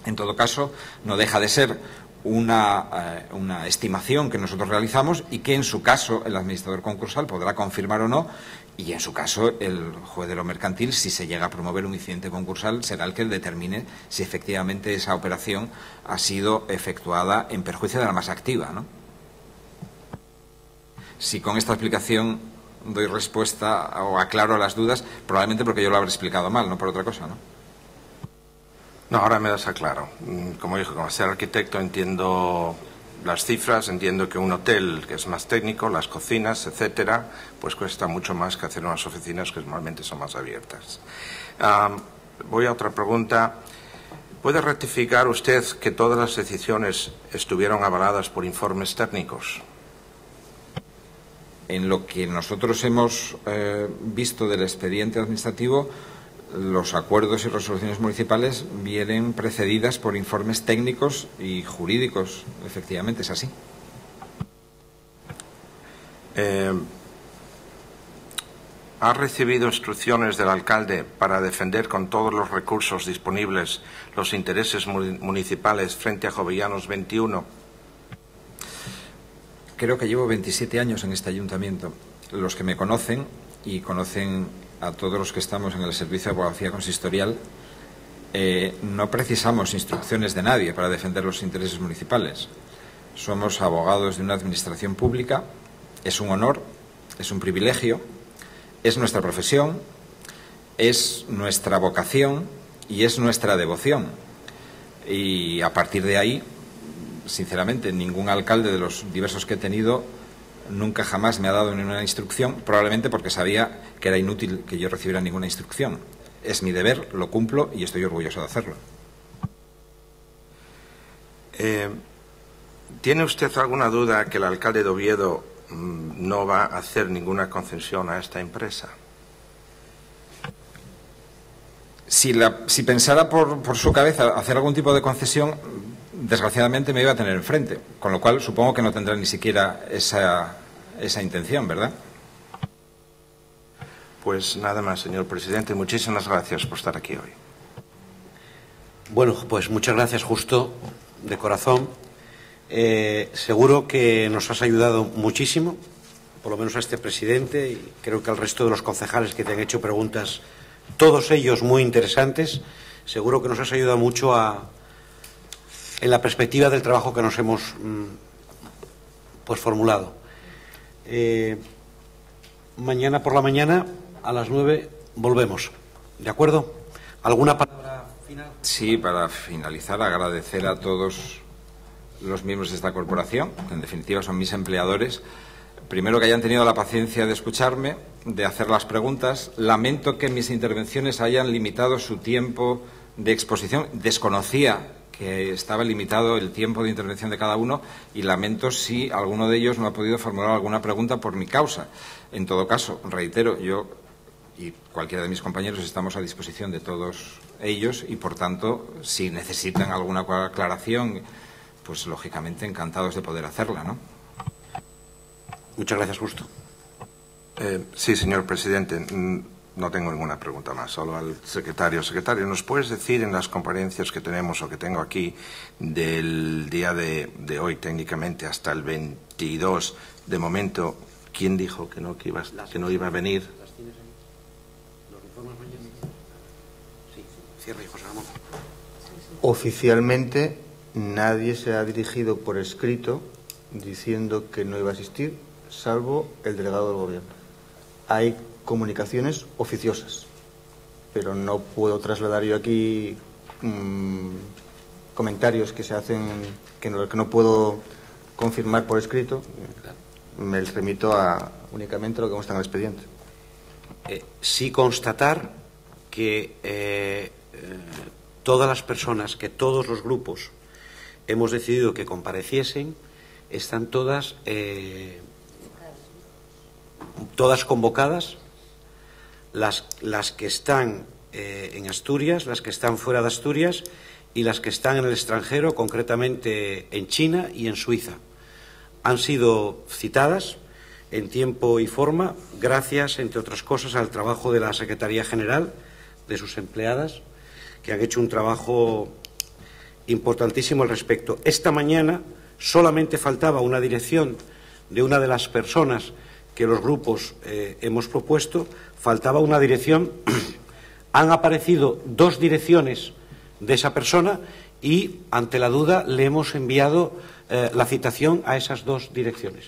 En todo caso, no deja de ser una estimación que nosotros realizamos y que en su caso el administrador concursal podrá confirmar o no, y en su caso el juez de lo mercantil, si se llega a promover un incidente concursal, será el que determine si efectivamente esa operación ha sido efectuada en perjuicio de la masa activa, ¿no? Si con esta explicación doy respuesta o aclaro las dudas, probablemente porque yo lo habré explicado mal, no por otra cosa, ¿no? No, ahora me das aclaro. Como dijo, como ser arquitecto entiendo las cifras, entiendo que un hotel que es más técnico, las cocinas, etcétera, pues cuesta mucho más que hacer unas oficinas que normalmente son más abiertas. Voy a otra pregunta. ¿Puede rectificar usted que todas las decisiones estuvieron avaladas por informes técnicos? En lo que nosotros hemos visto del expediente administrativo, los acuerdos y resoluciones municipales vienen precedidas por informes técnicos y jurídicos. Efectivamente, es así. ¿Ha recibido instrucciones del alcalde para defender con todos los recursos disponibles los intereses municipales frente a Jovellanos 21? Creo que llevo 27 años en este ayuntamiento. Los que me conocen y conocen a todos los que estamos en el servicio de abogacía consistorial, no precisamos instrucciones de nadie para defender los intereses municipales. Somos abogados de una administración pública, es un honor, es un privilegio, es nuestra profesión, es nuestra vocación y es nuestra devoción. Y a partir de ahí, sinceramente, ningún alcalde de los diversos que he tenido nunca jamás me ha dado ninguna instrucción, probablemente porque sabía que era inútil que yo recibiera ninguna instrucción. Es mi deber, lo cumplo y estoy orgulloso de hacerlo. ¿Tiene usted alguna duda que el alcalde de Oviedo no va a hacer ninguna concesión a esta empresa? Si pensara por su cabeza hacer algún tipo de concesión, desgraciadamente me iba a tener enfrente, con lo cual supongo que no tendrá ni siquiera esa intención, ¿verdad? Pues nada más, señor presidente. Muchísimas gracias por estar aquí hoy. Bueno, pues muchas gracias, Justo, de corazón. Seguro que nos has ayudado muchísimo, por lo menos a este presidente, y creo que al resto de los concejales que te han hecho preguntas, todos ellos muy interesantes. Seguro que nos has ayudado mucho en la perspectiva del trabajo que nos hemos formulado. Mañana por la mañana a las 9 volvemos, ¿de acuerdo? ¿Alguna palabra final? Sí, para finalizar, agradecer a todos los miembros de esta corporación, que en definitiva son mis empleadores. Primero, que hayan tenido la paciencia de escucharme, de hacer las preguntas. Lamento que mis intervenciones hayan limitado su tiempo de exposición. Desconocía que estaba limitado el tiempo de intervención de cada uno y lamento si alguno de ellos no ha podido formular alguna pregunta por mi causa. En todo caso, reitero, yo y cualquiera de mis compañeros estamos a disposición de todos ellos y, por tanto, si necesitan alguna aclaración, pues lógicamente encantados de poder hacerla, ¿no? Muchas gracias, Justo. Sí, señor presidente. No tengo ninguna pregunta más, solo al secretario. Secretario, ¿nos puedes decir en las comparecencias que tenemos o que tengo aquí del día de hoy, técnicamente hasta el 22, de momento, quién dijo que no iba a venir? Oficialmente nadie se ha dirigido por escrito diciendo que no iba a asistir, salvo el delegado del Gobierno. Hay comunicaciones oficiosas, pero no puedo trasladar yo aquí comentarios que se hacen que no puedo confirmar por escrito. Me remito únicamente a lo que consta en el expediente. Sí constatar que todas las personas, que todos los grupos hemos decidido que compareciesen, están todas convocadas. Las que están en Asturias, las que están fuera de Asturias y las que están en el extranjero, concretamente en China y en Suiza. Han sido citadas en tiempo y forma, gracias, entre otras cosas, al trabajo de la Secretaría General, de sus empleadas, que han hecho un trabajo importantísimo al respecto. Esta mañana solamente faltaba una dirección de una de las personas que los grupos hemos propuesto, faltaba una dirección. Han aparecido 2 direcciones de esa persona y, ante la duda, le hemos enviado la citación a esas 2 direcciones.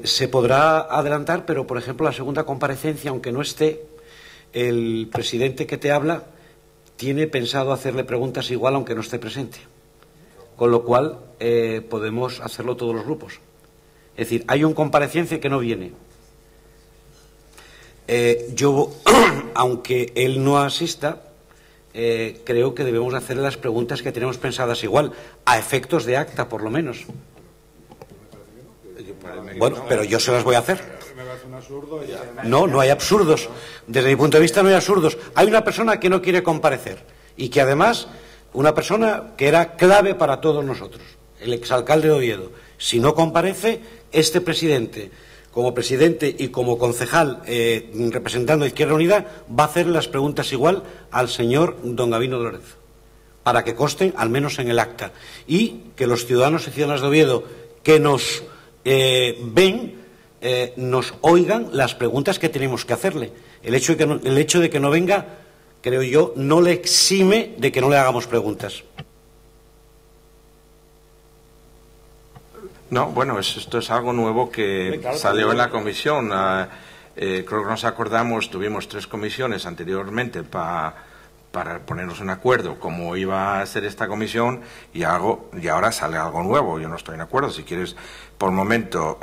Se podrá adelantar, pero, por ejemplo, la segunda comparecencia, aunque no esté, el presidente que te habla tiene pensado hacerle preguntas igual, aunque no esté presente. Con lo cual, podemos hacerlo todos los grupos. Es decir, hay un compareciente que no viene. Yo, aunque él no asista, creo que debemos hacerle las preguntas que tenemos pensadas igual, a efectos de acta, por lo menos. Bueno, pero yo se las voy a hacer. No, no hay absurdos. Desde mi punto de vista no hay absurdos. Hay una persona que no quiere comparecer y que además, una persona que era clave para todos nosotros, el exalcalde de Oviedo. Si no comparece, este presidente, como presidente y como concejal representando a Izquierda Unida, va a hacer las preguntas igual al señor don Gabino Lorenzo, para que consten al menos en el acta. Y que los ciudadanos y ciudadanas de Oviedo que nos ven, nos oigan las preguntas que tenemos que hacerle. El hecho de que no venga, creo yo, no le exime de que no le hagamos preguntas. No, bueno, esto es algo nuevo que salió en la comisión. Creo que nos acordamos, tuvimos 3 comisiones anteriormente para ponernos un acuerdo cómo iba a ser esta comisión y ahora sale algo nuevo. Yo no estoy de acuerdo. Si quieres, por el momento,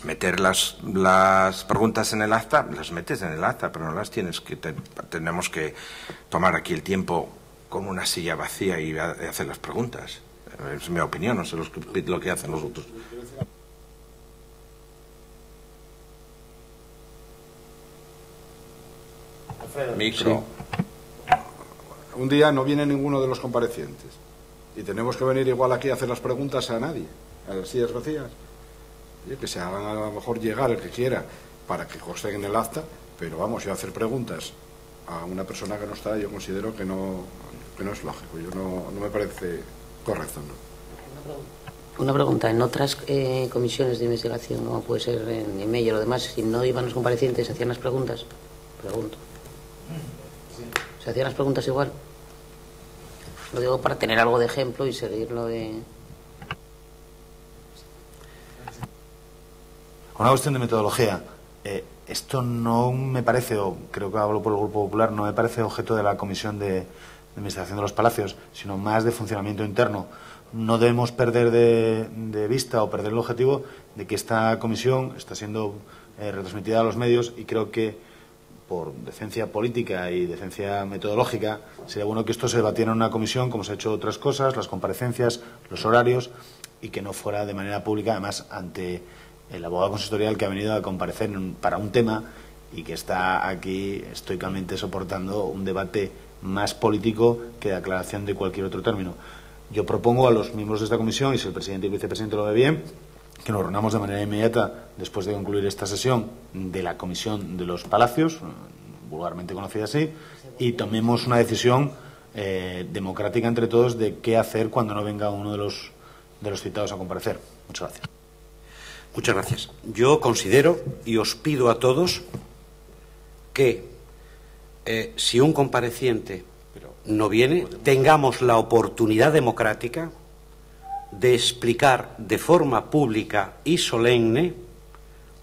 meter las preguntas en el acta, las metes en el acta, pero no las tienes que... tenemos que tomar aquí el tiempo con una silla vacía y hacer las preguntas. Es mi opinión, no sé lo que hacen los otros. Micro. Sí. Un día no viene ninguno de los comparecientes y tenemos que venir igual aquí a hacer las preguntas a nadie, a las sillas vacías. Oye, que se hagan a lo mejor llegar el que quiera para que consten en el acta, pero vamos, yo a hacer preguntas a una persona que no está, yo considero que no es lógico, no me parece correcto, ¿no? Una pregunta, en otras comisiones de investigación, no puede ser en email o lo demás, si no iban los comparecientes, hacían las preguntas. Pregunto. ¿Se hacían las preguntas igual? Lo digo para tener algo de ejemplo y seguirlo de... Una cuestión de metodología. Esto no me parece, o creo que hablo por el Grupo Popular, no me parece objeto de la Comisión de Investigación de los Palacios, sino más de funcionamiento interno. No debemos perder de vista o perder el objetivo de que esta comisión está siendo retransmitida a los medios y creo que por decencia política y decencia metodológica sería bueno que esto se debatiera en una comisión como se ha hecho otras cosas, las comparecencias, los horarios y que no fuera de manera pública, además ante el abogado consistorial que ha venido a comparecer para un tema y que está aquí estoicamente soportando un debate más político que de aclaración de cualquier otro término. Yo propongo a los miembros de esta comisión, y si el presidente y el vicepresidente lo ve bien, que nos reunamos de manera inmediata después de concluir esta sesión de la Comisión de los Palacios, vulgarmente conocida así, y tomemos una decisión democrática entre todos de qué hacer cuando no venga uno de los citados a comparecer. Muchas gracias. Muchas gracias. Yo considero y os pido a todos que si un compareciente no viene, tengamos la oportunidad democrática de explicar de forma pública y solemne,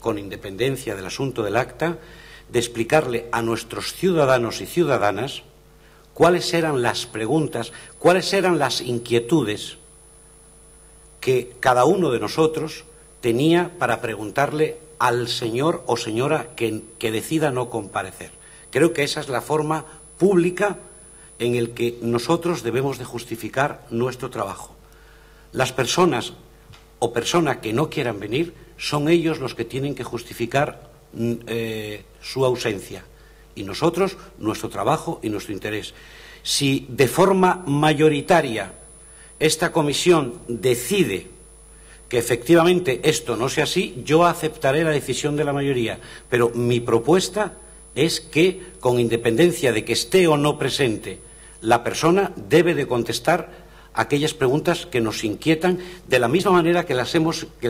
con independencia del asunto del acta, de explicarle a nuestros ciudadanos y ciudadanas cuáles eran las preguntas, cuáles eran las inquietudes que cada uno de nosotros tenía para preguntarle al señor o señora que decida no comparecer. Creo que esa es la forma pública en el que nosotros debemos de justificar nuestro trabajo. Las personas o personas que no quieran venir son ellos los que tienen que justificar su ausencia y nosotros nuestro trabajo y nuestro interés. Si de forma mayoritaria esta comisión decide que efectivamente esto no sea así, yo aceptaré la decisión de la mayoría, pero mi propuesta es que, con independencia de que esté o no presente, la persona debe de contestar aquellas preguntas que nos inquietan, de la misma manera que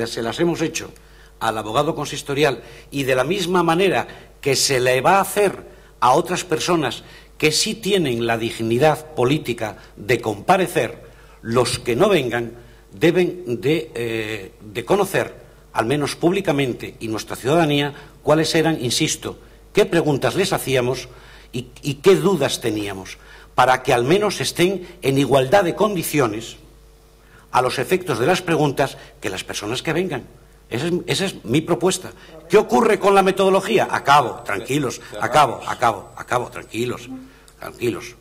se las hemos hecho al abogado consistorial y de la misma manera que se le va a hacer a otras personas que sí tienen la dignidad política de comparecer. Los que no vengan deben de conocer, al menos públicamente, y nuestra ciudadanía, cuáles eran, insisto, qué preguntas les hacíamos y qué dudas teníamos, para que al menos estén en igualdad de condiciones a los efectos de las preguntas que las personas que vengan. Esa es mi propuesta. ¿Qué ocurre con la metodología? Acabo, tranquilos, tranquilos.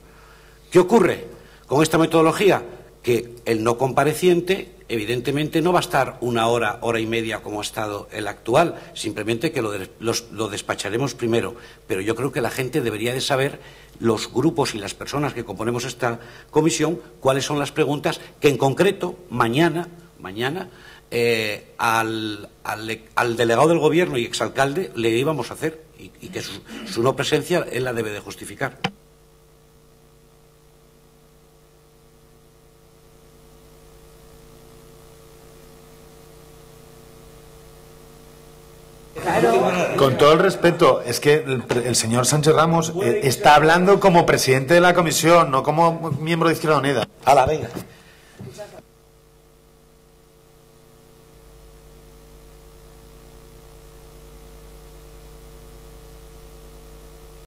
¿Qué ocurre con esta metodología? Que el no compareciente evidentemente no va a estar una hora, hora y media como ha estado el actual, simplemente que lo despacharemos primero. Pero yo creo que la gente debería de saber, los grupos y las personas que componemos esta comisión, cuáles son las preguntas que en concreto mañana al delegado del Gobierno y exalcalde le íbamos a hacer y que su no presencia él la debe de justificar. Con todo el respeto, es que el señor Sánchez Ramos está hablando como presidente de la comisión, no como miembro de Izquierda Unida. Venga.